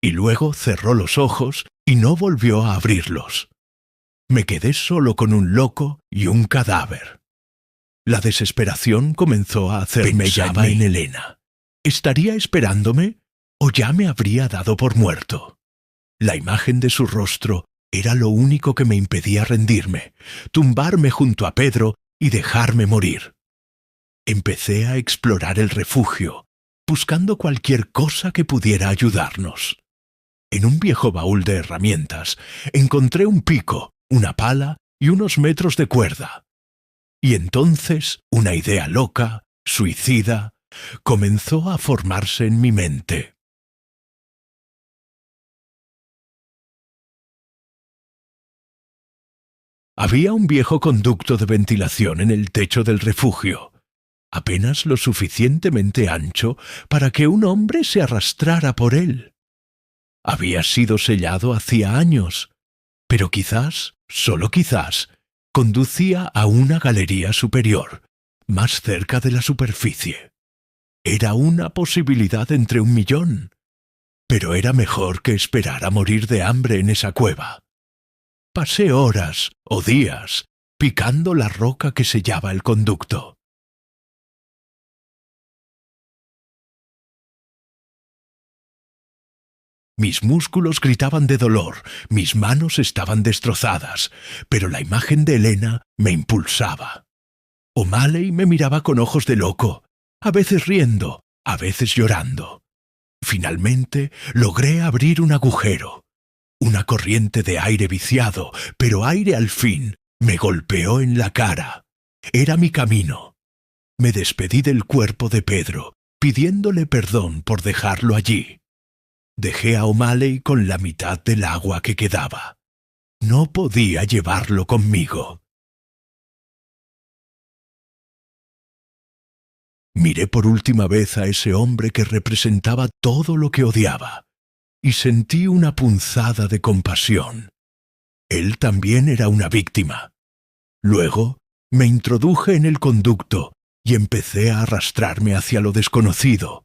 Speaker 1: Y luego cerró los ojos y no volvió a abrirlos. Me quedé solo con un loco y un cadáver. La desesperación comenzó a hacerme llama en Elena. ¿Estaría esperándome o ya me habría dado por muerto? La imagen de su rostro era lo único que me impedía rendirme, tumbarme junto a Pedro y dejarme morir. Empecé a explorar el refugio, buscando cualquier cosa que pudiera ayudarnos. En un viejo baúl de herramientas encontré un pico, una pala y unos metros de cuerda. Y entonces una idea loca, suicida, comenzó a formarse en mi mente. Había un viejo conducto de ventilación en el techo del refugio, apenas lo suficientemente ancho para que un hombre se arrastrara por él. Había sido sellado hacía años, pero quizás, solo quizás, conducía a una galería superior, más cerca de la superficie. Era una posibilidad entre 1.000.000, pero era mejor que esperar a morir de hambre en esa cueva. Pasé horas o días picando la roca que sellaba el conducto. Mis músculos gritaban de dolor, mis manos estaban destrozadas, pero la imagen de Elena me impulsaba. O'Malley me miraba con ojos de loco, a veces riendo, a veces llorando. Finalmente logré abrir un agujero. Una corriente de aire viciado, pero aire al fin, me golpeó en la cara. Era mi camino. Me despedí del cuerpo de Pedro, pidiéndole perdón por dejarlo allí. Dejé a O'Malley con la mitad del agua que quedaba. No podía llevarlo conmigo. Miré por última vez a ese hombre que representaba todo lo que odiaba, y sentí una punzada de compasión. Él también era una víctima. Luego me introduje en el conducto y empecé a arrastrarme hacia lo desconocido,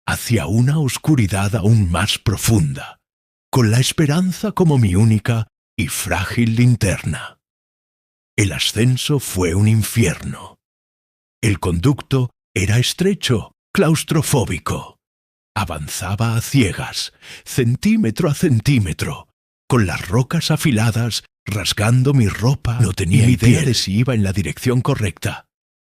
Speaker 1: hacia una oscuridad aún más profunda, con la esperanza como mi única y frágil linterna. El ascenso fue un infierno. El conducto era estrecho, claustrofóbico. Avanzaba a ciegas, centímetro a centímetro, con las rocas afiladas rasgando mi ropa. No tenía idea de si iba en la dirección correcta.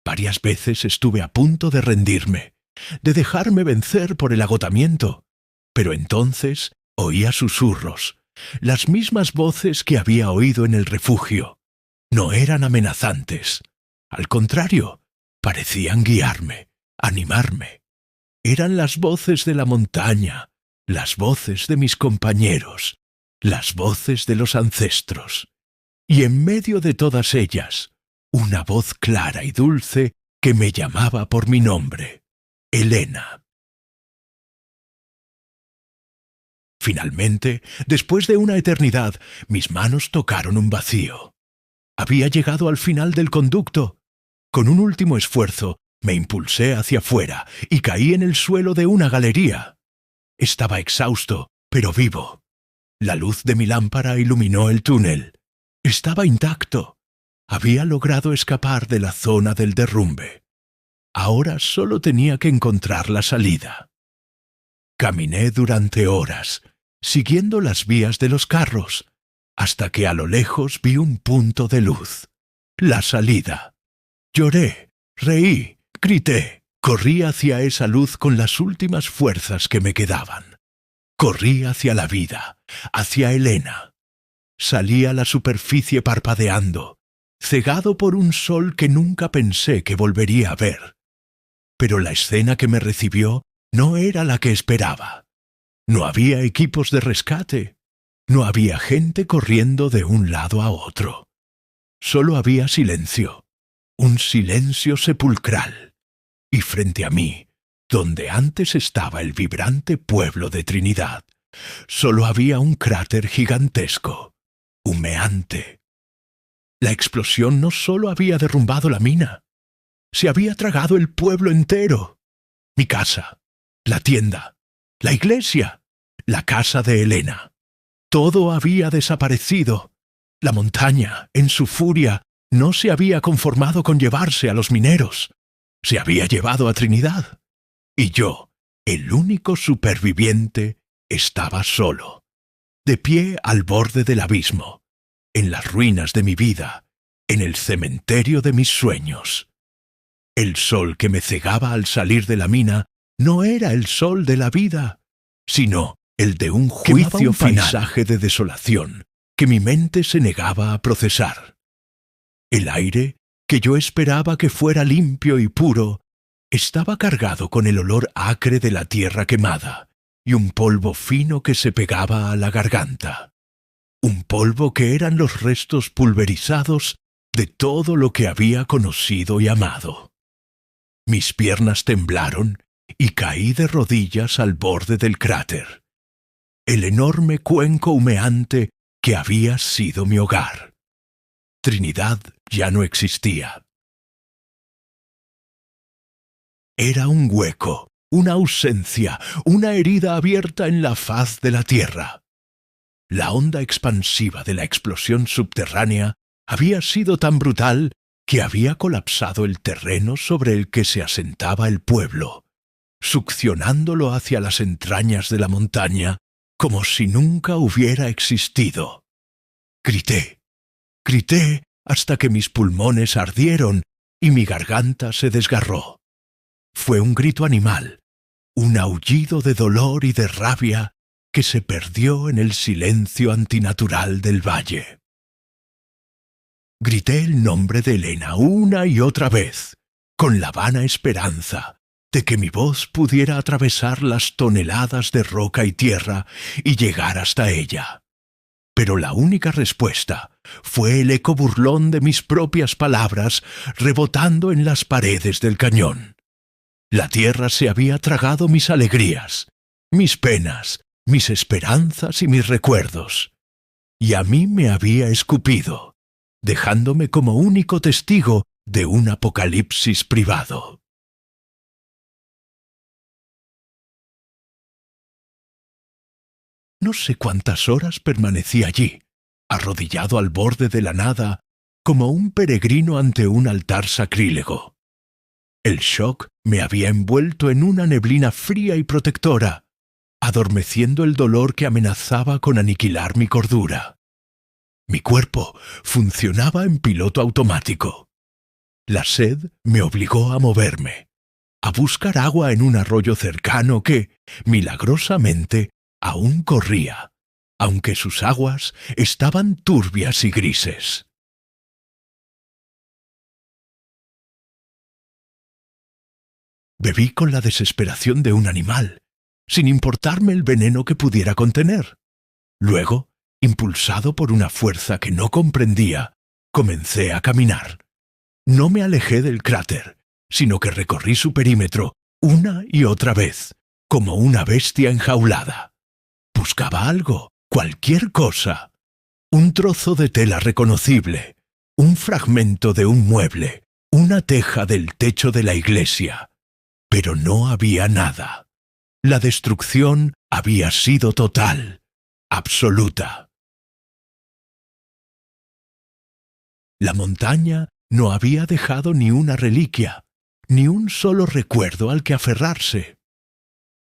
Speaker 1: Varias veces estuve a punto de rendirme, de dejarme vencer por el agotamiento, pero entonces oía susurros, las mismas voces que había oído en el refugio. No eran amenazantes. Al contrario, parecían guiarme, animarme. Eran las voces de la montaña, las voces de mis compañeros, las voces de los ancestros. Y en medio de todas ellas, una voz clara y dulce que me llamaba por mi nombre, Elena. Finalmente, después de una eternidad, mis manos tocaron un vacío. Había llegado al final del conducto. Con un último esfuerzo, me impulsé hacia afuera y caí en el suelo de una galería. Estaba exhausto, pero vivo. La luz de mi lámpara iluminó el túnel. Estaba intacto. Había logrado escapar de la zona del derrumbe. Ahora solo tenía que encontrar la salida. Caminé durante horas, siguiendo las vías de los carros, hasta que a lo lejos vi un punto de luz. La salida. Lloré, reí, grité. Corrí hacia esa luz con las últimas fuerzas que me quedaban. Corrí hacia la vida, hacia Elena. Salí a la superficie parpadeando, cegado por un sol que nunca pensé que volvería a ver. Pero la escena que me recibió no era la que esperaba. No había equipos de rescate. No había gente corriendo de un lado a otro. Solo había silencio, un silencio sepulcral. Y frente a mí, donde antes estaba el vibrante pueblo de Trinidad, solo había un cráter gigantesco, humeante. La explosión no solo había derrumbado la mina, se había tragado el pueblo entero. Mi casa, la tienda, la iglesia, la casa de Elena. Todo había desaparecido. La montaña, en su furia, no se había conformado con llevarse a los mineros. Se había llevado a Trinidad. Y yo, el único superviviente, estaba solo, de pie al borde del abismo, en las ruinas de mi vida, en el cementerio de mis sueños. El sol que me cegaba al salir de la mina no era el sol de la vida, sino el de un juicio final, paisaje de desolación que mi mente se negaba a procesar. El aire, que yo esperaba que fuera limpio y puro, estaba cargado con el olor acre de la tierra quemada y un polvo fino que se pegaba a la garganta. Un polvo que eran los restos pulverizados de todo lo que había conocido y amado. Mis piernas temblaron y caí de rodillas al borde del cráter. El enorme cuenco humeante que había sido mi hogar. Trinidad ya no existía. Era un hueco, una ausencia, una herida abierta en la faz de la tierra. La onda expansiva de la explosión subterránea había sido tan brutal que había colapsado el terreno sobre el que se asentaba el pueblo, succionándolo hacia las entrañas de la montaña como si nunca hubiera existido. Grité, grité hasta que mis pulmones ardieron y mi garganta se desgarró. Fue un grito animal, un aullido de dolor y de rabia que se perdió en el silencio antinatural del valle. Grité el nombre de Elena una y otra vez, con la vana esperanza de que mi voz pudiera atravesar las toneladas de roca y tierra y llegar hasta ella. Pero la única respuesta fue el eco burlón de mis propias palabras rebotando en las paredes del cañón. La tierra se había tragado mis alegrías, mis penas, mis esperanzas y mis recuerdos, y a mí me había escupido, dejándome como único testigo de un apocalipsis privado. No sé cuántas horas permanecí allí, arrodillado al borde de la nada, como un peregrino ante un altar sacrílego. El shock me había envuelto en una neblina fría y protectora, adormeciendo el dolor que amenazaba con aniquilar mi cordura. Mi cuerpo funcionaba en piloto automático. La sed me obligó a moverme, a buscar agua en un arroyo cercano que, milagrosamente, aún corría, aunque sus aguas estaban turbias y grises. Bebí con la desesperación de un animal, sin importarme el veneno que pudiera contener. Luego, impulsado por una fuerza que no comprendía, comencé a caminar. No me alejé del cráter, sino que recorrí su perímetro una y otra vez, como una bestia enjaulada. Buscaba algo, cualquier cosa. Un trozo de tela reconocible, un fragmento de un mueble, una teja del techo de la iglesia. Pero no había nada. La destrucción había sido total, absoluta. La montaña no había dejado ni una reliquia, ni un solo recuerdo al que aferrarse.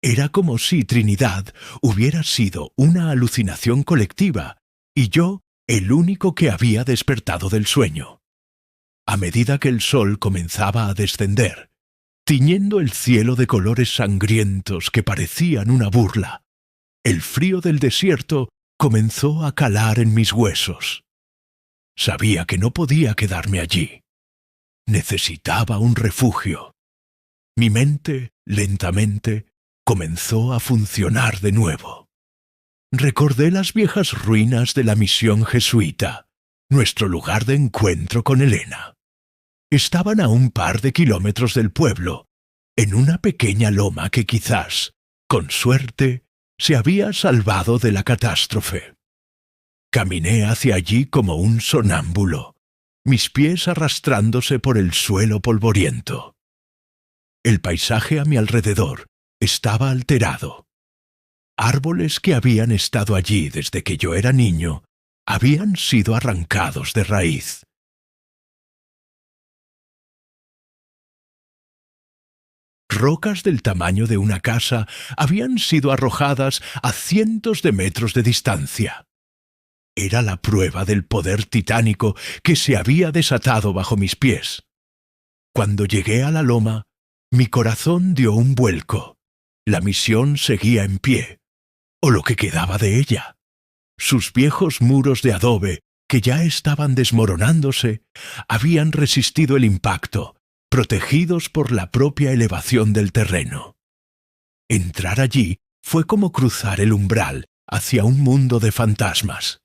Speaker 1: Era como si Trinidad hubiera sido una alucinación colectiva y yo el único que había despertado del sueño. A medida que el sol comenzaba a descender, tiñendo el cielo de colores sangrientos que parecían una burla, el frío del desierto comenzó a calar en mis huesos. Sabía que no podía quedarme allí. Necesitaba un refugio. Mi mente, lentamente, comenzó a funcionar de nuevo. Recordé las viejas ruinas de la misión jesuita, nuestro lugar de encuentro con Elena. Estaban a un par de kilómetros del pueblo, en una pequeña loma que quizás, con suerte, se había salvado de la catástrofe. Caminé hacia allí como un sonámbulo, mis pies arrastrándose por el suelo polvoriento. El paisaje a mi alrededor estaba alterado. Árboles que habían estado allí desde que yo era niño habían sido arrancados de raíz. Rocas del tamaño de una casa habían sido arrojadas a cientos de metros de distancia. Era la prueba del poder titánico que se había desatado bajo mis pies. Cuando llegué a la loma, mi corazón dio un vuelco. La misión seguía en pie, o lo que quedaba de ella. Sus viejos muros de adobe, que ya estaban desmoronándose, habían resistido el impacto, protegidos por la propia elevación del terreno. Entrar allí fue como cruzar el umbral hacia un mundo de fantasmas.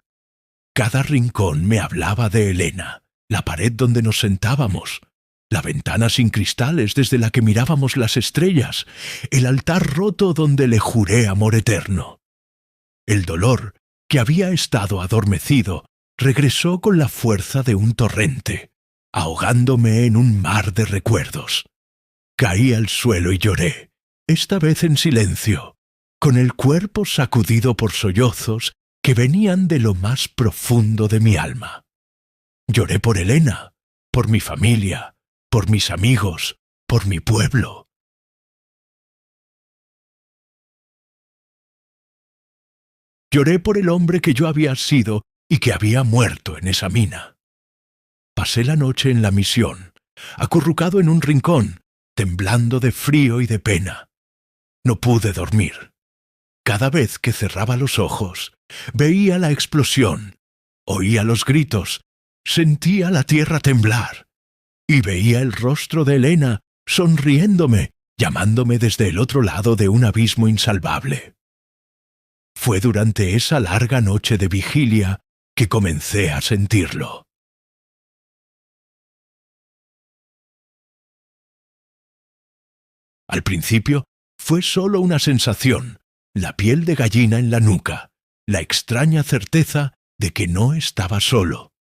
Speaker 1: Cada rincón me hablaba de Elena, la pared donde nos sentábamos, la ventana sin cristales desde la que mirábamos las estrellas, el altar roto donde le juré amor eterno. El dolor, que había estado adormecido, regresó con la fuerza de un torrente, ahogándome en un mar de recuerdos. Caí al suelo y lloré, esta vez en silencio, con el cuerpo sacudido por sollozos que venían de lo más profundo de mi alma. Lloré por Elena, por mi familia, por mis amigos, por mi pueblo. Lloré por el hombre que yo había sido y que había muerto en esa mina. Pasé la noche en la misión, acurrucado en un rincón, temblando de frío y de pena. No pude dormir. Cada vez que cerraba los ojos, veía la explosión, oía los gritos, sentía la tierra temblar, y veía el rostro de Elena sonriéndome, llamándome desde el otro lado de un abismo insalvable. Fue durante esa larga noche de vigilia que comencé a sentirlo. Al principio fue solo una sensación, la piel de gallina en la nuca, la extraña certeza de que no estaba solo.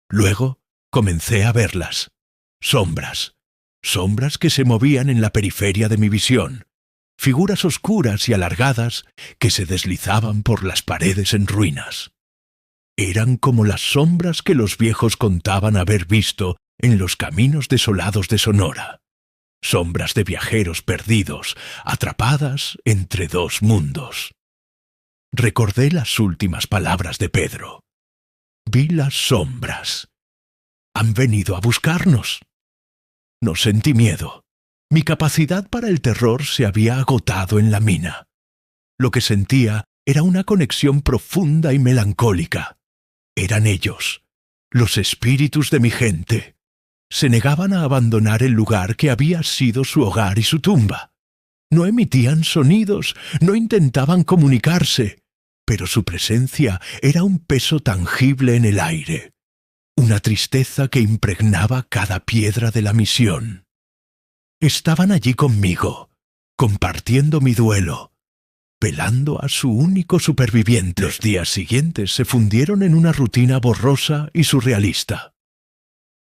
Speaker 1: Luego comencé a verlas, sombras que se movían en la periferia de mi visión, figuras oscuras y alargadas que se deslizaban por las paredes en ruinas. Eran como las sombras que los viejos contaban haber visto en los caminos desolados de Sonora. Sombras de viajeros perdidos, atrapadas entre dos mundos. Recordé las últimas palabras de Pedro. Vi las sombras. Han venido a buscarnos. No sentí miedo. Mi capacidad para el terror se había agotado en la mina. Lo que sentía era una conexión profunda y melancólica. Eran ellos, los espíritus de mi gente. Se negaban a abandonar el lugar que había sido su hogar y su tumba. No emitían sonidos, no intentaban comunicarse, pero su presencia era un peso tangible en el aire, una tristeza que impregnaba cada piedra de la misión. Estaban allí conmigo, compartiendo mi duelo, velando a su único superviviente. Los días siguientes se fundieron en una rutina borrosa y surrealista.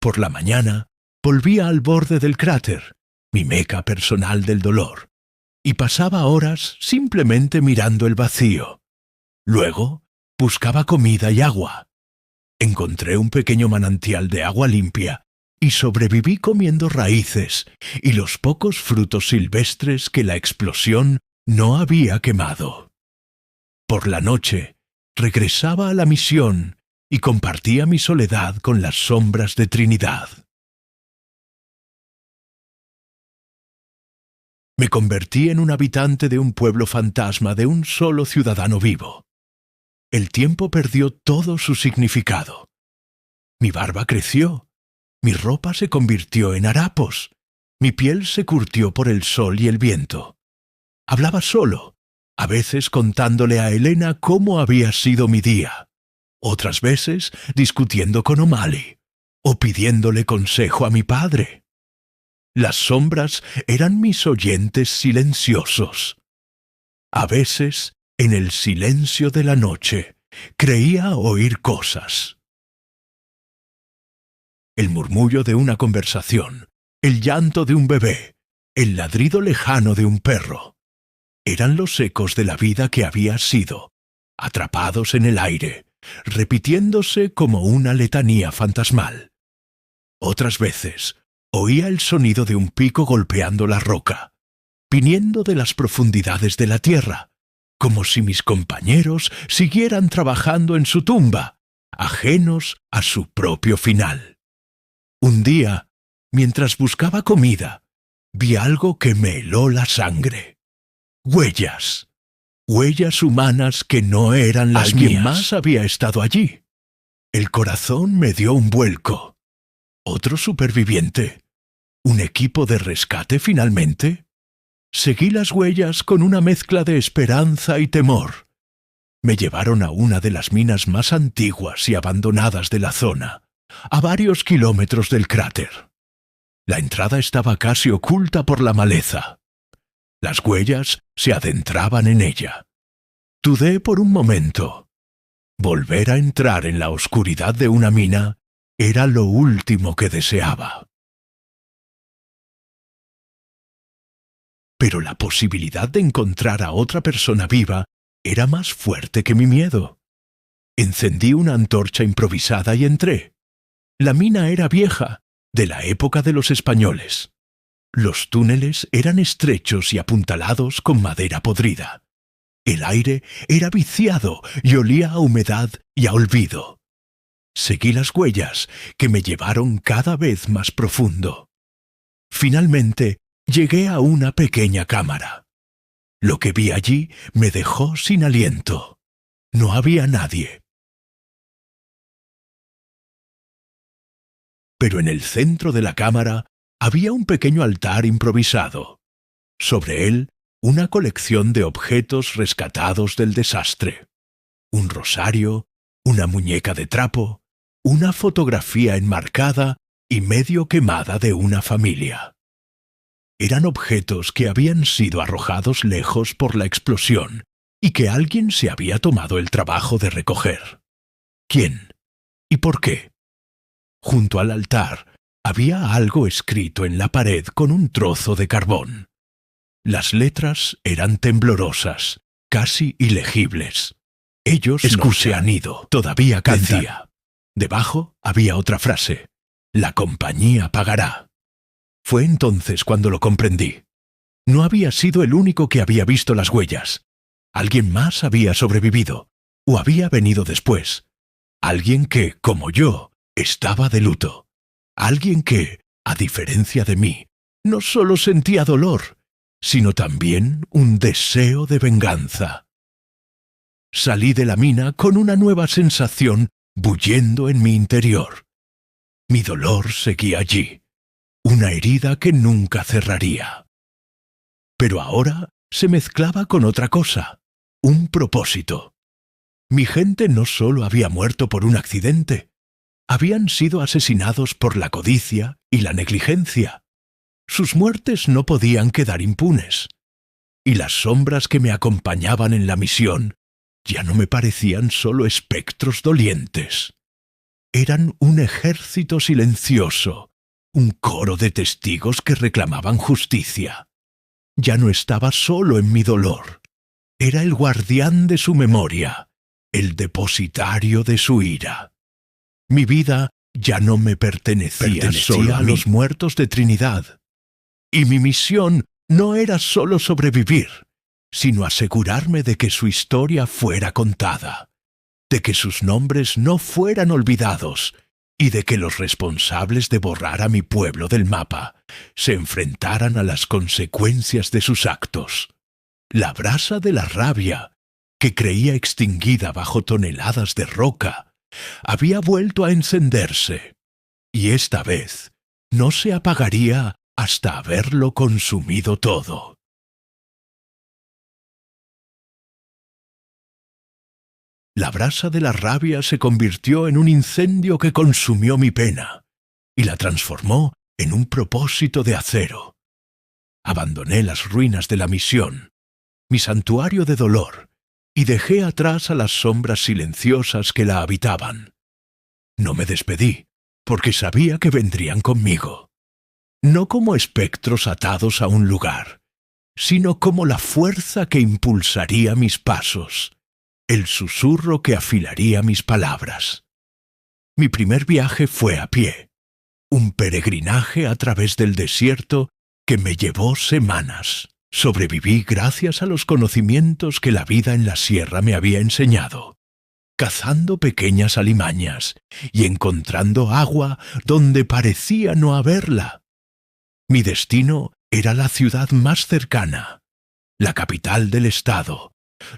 Speaker 1: Por la mañana, volvía al borde del cráter, mi meca personal del dolor, y pasaba horas simplemente mirando el vacío. Luego, buscaba comida y agua. Encontré un pequeño manantial de agua limpia y sobreviví comiendo raíces y los pocos frutos silvestres que la explosión no había quemado. Por la noche, regresaba a la misión y compartía mi soledad con las sombras de Trinidad. Me convertí en un habitante de un pueblo fantasma de un solo ciudadano vivo. El tiempo perdió todo su significado. Mi barba creció, mi ropa se convirtió en harapos, mi piel se curtió por el sol y el viento. Hablaba solo, a veces contándole a Elena cómo había sido mi día, otras veces discutiendo con O'Malley o pidiéndole consejo a mi padre. Las sombras eran mis oyentes silenciosos. A veces, en el silencio de la noche, creía oír cosas. El murmullo de una conversación, el llanto de un bebé, el ladrido lejano de un perro. Eran los ecos de la vida que había sido, atrapados en el aire, repitiéndose como una letanía fantasmal. Otras veces, oía el sonido de un pico golpeando la roca, viniendo de las profundidades de la tierra, como si mis compañeros siguieran trabajando en su tumba, ajenos a su propio final. Un día, mientras buscaba comida, vi algo que me heló la sangre. Huellas. Huellas humanas que no eran las mías. Alguien más había estado allí. El corazón me dio un vuelco. ¿Otro superviviente? ¿Un equipo de rescate finalmente? Seguí las huellas con una mezcla de esperanza y temor. Me llevaron a una de las minas más antiguas y abandonadas de la zona, a varios kilómetros del cráter. La entrada estaba casi oculta por la maleza. Las huellas se adentraban en ella. Dudé por un momento. Volver a entrar en la oscuridad de una mina era lo último que deseaba. Pero la posibilidad de encontrar a otra persona viva era más fuerte que mi miedo. Encendí una antorcha improvisada y entré. La mina era vieja, de la época de los españoles. Los túneles eran estrechos y apuntalados con madera podrida. El aire era viciado y olía a humedad y a olvido. Seguí las huellas que me llevaron cada vez más profundo. Finalmente, llegué a una pequeña cámara. Lo que vi allí me dejó sin aliento. No había nadie. Pero en el centro de la cámara había un pequeño altar improvisado. Sobre él, una colección de objetos rescatados del desastre. Un rosario, una muñeca de trapo, una fotografía enmarcada y medio quemada de una familia. Eran objetos que habían sido arrojados lejos por la explosión y que alguien se había tomado el trabajo de recoger. ¿Quién? ¿Y por qué? Junto al altar había algo escrito en la pared con un trozo de carbón. Las letras eran temblorosas, casi ilegibles. Ellos no se han ido, todavía cantan. Debajo había otra frase: la compañía pagará. Fue entonces cuando lo comprendí. No había sido el único que había visto las huellas. Alguien más había sobrevivido, o había venido después. Alguien que, como yo, estaba de luto. Alguien que, a diferencia de mí, no solo sentía dolor, sino también un deseo de venganza. Salí de la mina con una nueva sensación bullendo en mi interior. Mi dolor seguía allí, una herida que nunca cerraría. Pero ahora se mezclaba con otra cosa, un propósito. Mi gente no solo había muerto por un accidente, habían sido asesinados por la codicia y la negligencia. Sus muertes no podían quedar impunes. Y las sombras que me acompañaban en la misión ya no me parecían solo espectros dolientes. Eran un ejército silencioso, un coro de testigos que reclamaban justicia. Ya no estaba solo en mi dolor. Era el guardián de su memoria, el depositario de su ira. Mi vida ya no me pertenecía solo a los muertos de Trinidad. Y mi misión no era solo sobrevivir, sino asegurarme de que su historia fuera contada, de que sus nombres no fueran olvidados y de que los responsables de borrar a mi pueblo del mapa se enfrentaran a las consecuencias de sus actos. La brasa de la rabia, que creía extinguida bajo toneladas de roca, había vuelto a encenderse, y esta vez no se apagaría hasta haberlo consumido todo. La brasa de la rabia se convirtió en un incendio que consumió mi pena y la transformó en un propósito de acero. Abandoné las ruinas de la misión, mi santuario de dolor, y dejé atrás a las sombras silenciosas que la habitaban. No me despedí, porque sabía que vendrían conmigo, no como espectros atados a un lugar, sino como la fuerza que impulsaría mis pasos, el susurro que afilaría mis palabras. Mi primer viaje fue a pie, un peregrinaje a través del desierto que me llevó semanas. Sobreviví gracias a los conocimientos que la vida en la sierra me había enseñado, cazando pequeñas alimañas y encontrando agua donde parecía no haberla. Mi destino era la ciudad más cercana, la capital del estado,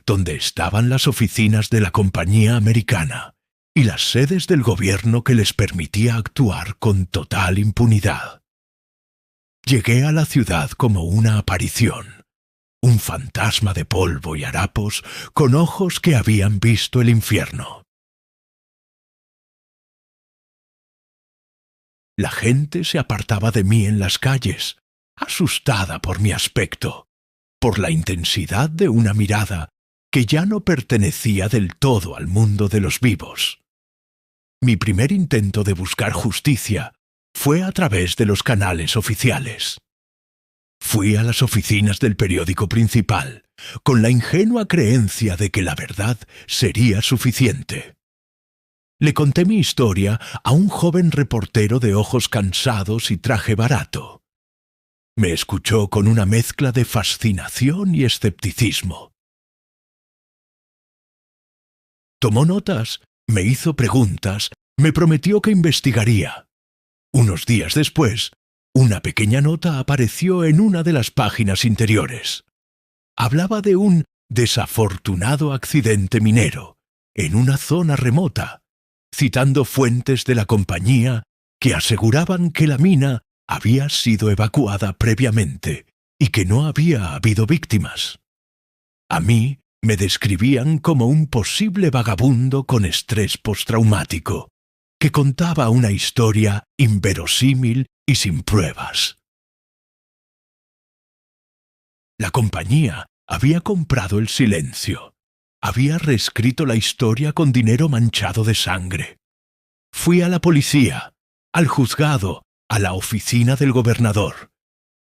Speaker 1: donde estaban las oficinas de la compañía americana y las sedes del gobierno que les permitía actuar con total impunidad. Llegué a la ciudad como una aparición, un fantasma de polvo y harapos con ojos que habían visto el infierno. La gente se apartaba de mí en las calles, asustada por mi aspecto, por la intensidad de una mirada que ya no pertenecía del todo al mundo de los vivos. Mi primer intento de buscar justicia fue a través de los canales oficiales. Fui a las oficinas del periódico principal, con la ingenua creencia de que la verdad sería suficiente. Le conté mi historia a un joven reportero de ojos cansados y traje barato. Me escuchó con una mezcla de fascinación y escepticismo. Tomó notas, me hizo preguntas, me prometió que investigaría. Unos días después, una pequeña nota apareció en una de las páginas interiores. Hablaba de un desafortunado accidente minero en una zona remota, citando fuentes de la compañía que aseguraban que la mina había sido evacuada previamente y que no había habido víctimas. A mí me describían como un posible vagabundo con estrés postraumático, que contaba una historia inverosímil y sin pruebas. La compañía había comprado el silencio, había reescrito la historia con dinero manchado de sangre. Fui a la policía, al juzgado, a la oficina del gobernador.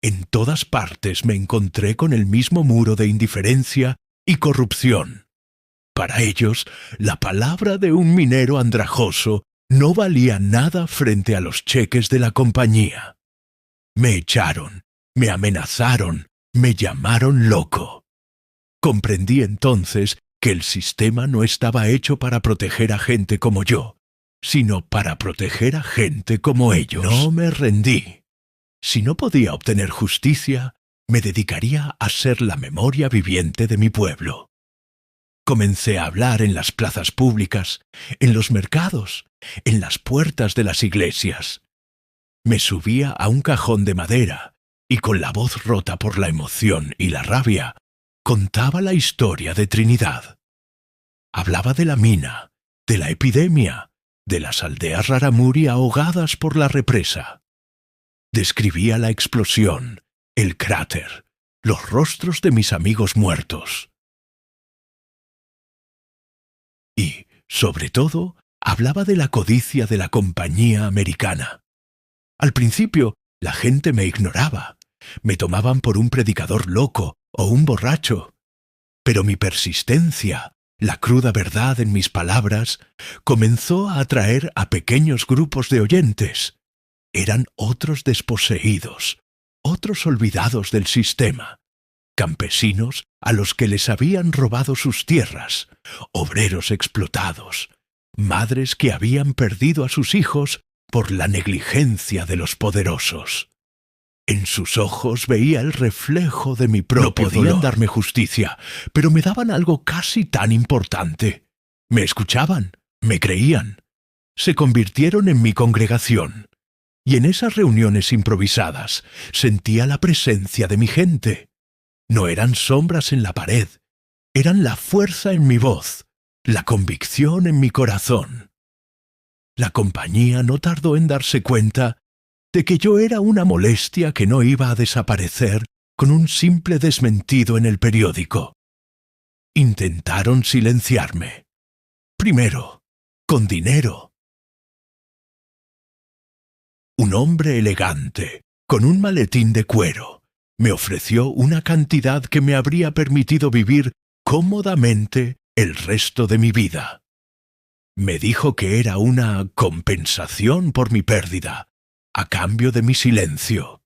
Speaker 1: En todas partes me encontré con el mismo muro de indiferencia y corrupción. Para ellos, la palabra de un minero andrajoso no valía nada frente a los cheques de la compañía. Me echaron, me amenazaron, me llamaron loco. Comprendí entonces que el sistema no estaba hecho para proteger a gente como yo, sino para proteger a gente como ellos. No me rendí. Si no podía obtener justicia, me dedicaría a ser la memoria viviente de mi pueblo. Comencé a hablar en las plazas públicas, en los mercados, en las puertas de las iglesias. Me subía a un cajón de madera y con la voz rota por la emoción y la rabia, contaba la historia de Trinidad. Hablaba de la mina, de la epidemia, de las aldeas Raramuri ahogadas por la represa. Describía la explosión, el cráter, los rostros de mis amigos muertos. Y, sobre todo, hablaba de la codicia de la compañía americana. Al principio, la gente me ignoraba, me tomaban por un predicador loco o un borracho. Pero mi persistencia, la cruda verdad en mis palabras, comenzó a atraer a pequeños grupos de oyentes. Eran otros desposeídos, otros olvidados del sistema, campesinos a los que les habían robado sus tierras, obreros explotados, madres que habían perdido a sus hijos por la negligencia de los poderosos. En sus ojos veía el reflejo de mi propio dolor. No podían darme justicia, pero me daban algo casi tan importante. Me escuchaban, me creían. Se convirtieron en mi congregación. Y en esas reuniones improvisadas sentía la presencia de mi gente. No eran sombras en la pared, eran la fuerza en mi voz, la convicción en mi corazón. La compañía no tardó en darse cuenta de que yo era una molestia que no iba a desaparecer con un simple desmentido en el periódico. Intentaron silenciarme. Primero, con dinero. Un hombre elegante, con un maletín de cuero, me ofreció una cantidad que me habría permitido vivir cómodamente el resto de mi vida. Me dijo que era una compensación por mi pérdida, a cambio de mi silencio.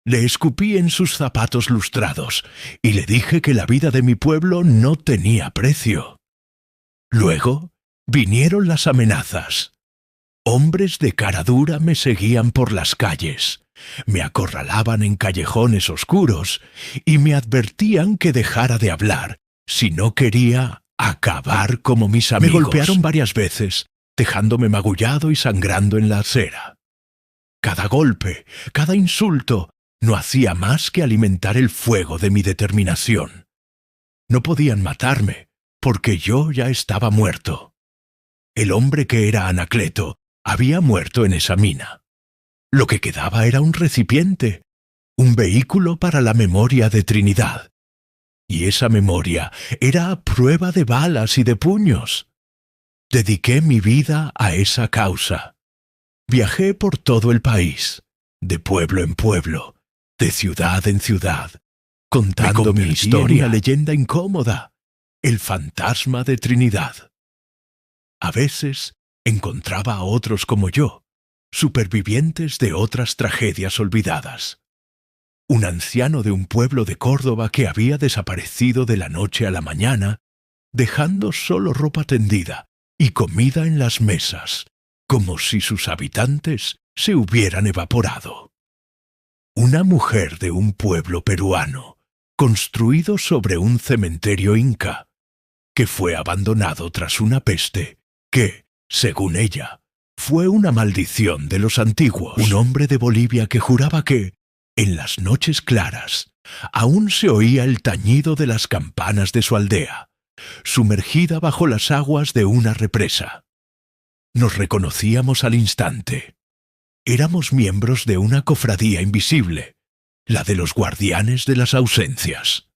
Speaker 1: Le escupí en sus zapatos lustrados y le dije que la vida de mi pueblo no tenía precio. Luego vinieron las amenazas. Hombres de cara dura me seguían por las calles, me acorralaban en callejones oscuros y me advertían que dejara de hablar si no quería acabar como mis amigos. Me golpearon varias veces, dejándome magullado y sangrando en la acera. Cada golpe, cada insulto, no hacía más que alimentar el fuego de mi determinación. No podían matarme, porque yo ya estaba muerto. El hombre que era Anacleto había muerto en esa mina. Lo que quedaba era un recipiente, un vehículo para la memoria de Trinidad. Y esa memoria era a prueba de balas y de puños. Dediqué mi vida a esa causa. Viajé por todo el país, de pueblo en pueblo, de ciudad en ciudad, contando mi historia, una leyenda incómoda, el fantasma de Trinidad. A veces encontraba a otros como yo, supervivientes de otras tragedias olvidadas. Un anciano de un pueblo de Córdoba que había desaparecido de la noche a la mañana, dejando solo ropa tendida y comida en las mesas, como si sus habitantes se hubieran evaporado. Una mujer de un pueblo peruano, construido sobre un cementerio inca, que fue abandonado tras una peste que, según ella, fue una maldición de los antiguos. Un hombre de Bolivia que juraba que, en las noches claras, aún se oía el tañido de las campanas de su aldea, sumergida bajo las aguas de una represa. Nos reconocíamos al instante. Éramos miembros de una cofradía invisible, la de los guardianes de las ausencias.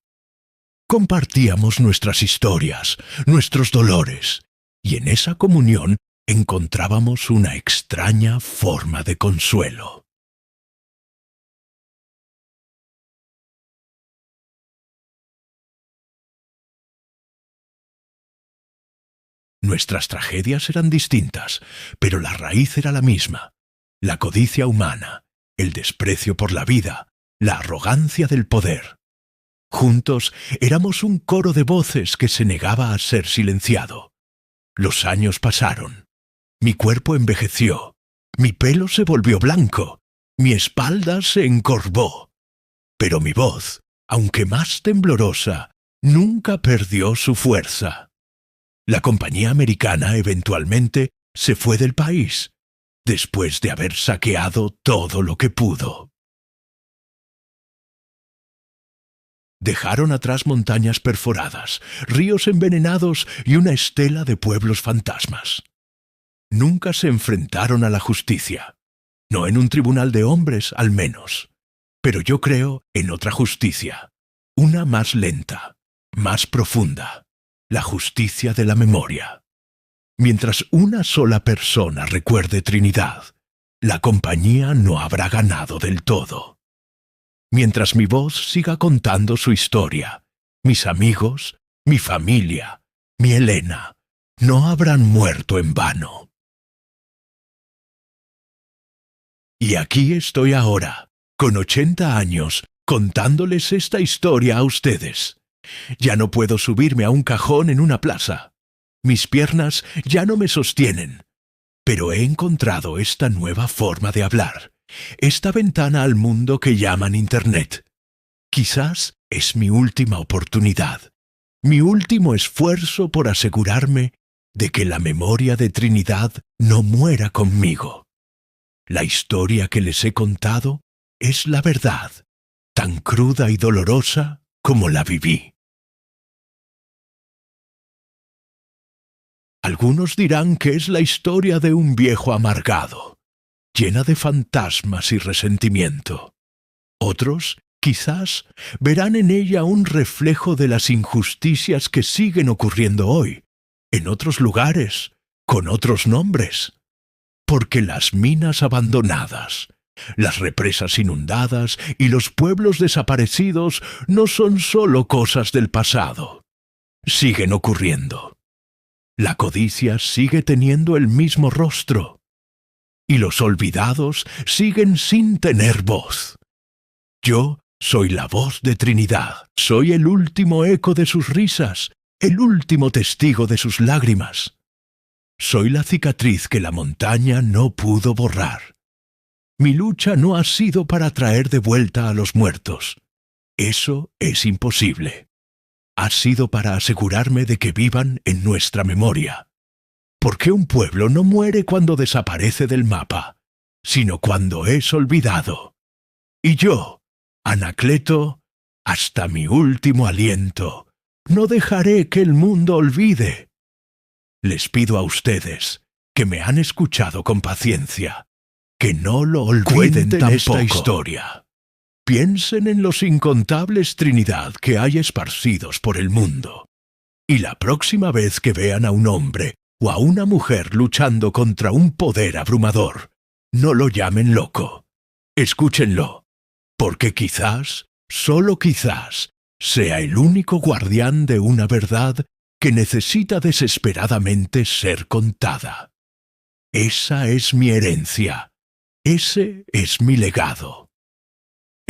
Speaker 1: Compartíamos nuestras historias, nuestros dolores, y en esa comunión encontrábamos una extraña forma de consuelo. Nuestras tragedias eran distintas, pero la raíz era la misma: la codicia humana, el desprecio por la vida, la arrogancia del poder. Juntos éramos un coro de voces que se negaba a ser silenciado. Los años pasaron. Mi cuerpo envejeció. Mi pelo se volvió blanco. Mi espalda se encorvó. Pero mi voz, aunque más temblorosa, nunca perdió su fuerza. La compañía americana eventualmente se fue del país, después de haber saqueado todo lo que pudo. Dejaron atrás montañas perforadas, ríos envenenados y una estela de pueblos fantasmas. Nunca se enfrentaron a la justicia, no en un tribunal de hombres al menos, pero yo creo en otra justicia, una más lenta, más profunda, la justicia de la memoria. Mientras una sola persona recuerde Trinidad, la compañía no habrá ganado del todo. Mientras mi voz siga contando su historia, mis amigos, mi familia, mi Elena, no habrán muerto en vano. Y aquí estoy ahora, con 80 años, contándoles esta historia a ustedes. Ya no puedo subirme a un cajón en una plaza. Mis piernas ya no me sostienen. Pero he encontrado esta nueva forma de hablar, esta ventana al mundo que llaman Internet. Quizás es mi última oportunidad, mi último esfuerzo por asegurarme de que la memoria de Trinidad no muera conmigo. La historia que les he contado es la verdad, tan cruda y dolorosa como la viví. Algunos dirán que es la historia de un viejo amargado, llena de fantasmas y resentimiento. Otros, quizás, verán en ella un reflejo de las injusticias que siguen ocurriendo hoy, en otros lugares, con otros nombres. Porque las minas abandonadas, las represas inundadas y los pueblos desaparecidos no son solo cosas del pasado. Siguen ocurriendo. La codicia sigue teniendo el mismo rostro. Y los olvidados siguen sin tener voz. Yo soy la voz de Trinidad. Soy el último eco de sus risas, el último testigo de sus lágrimas. Soy la cicatriz que la montaña no pudo borrar. Mi lucha no ha sido para traer de vuelta a los muertos. Eso es imposible. Ha sido para asegurarme de que vivan en nuestra memoria. Porque un pueblo no muere cuando desaparece del mapa, sino cuando es olvidado. Y yo, Anacleto, hasta mi último aliento, no dejaré que el mundo olvide. Les pido a ustedes, que me han escuchado con paciencia, que no lo olviden tampoco. Esta historia. Piensen en los incontables Trinidad que hay esparcidos por el mundo. Y la próxima vez que vean a un hombre o a una mujer luchando contra un poder abrumador, no lo llamen loco. Escúchenlo, porque quizás, solo quizás, sea el único guardián de una verdad que necesita desesperadamente ser contada. Esa es mi herencia. Ese es mi legado.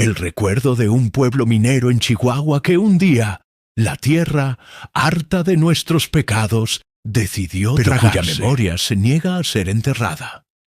Speaker 1: El recuerdo de un pueblo minero en Chihuahua que un día, la tierra, harta de nuestros pecados, decidió tragarse, pero cuya memoria se niega a ser enterrada.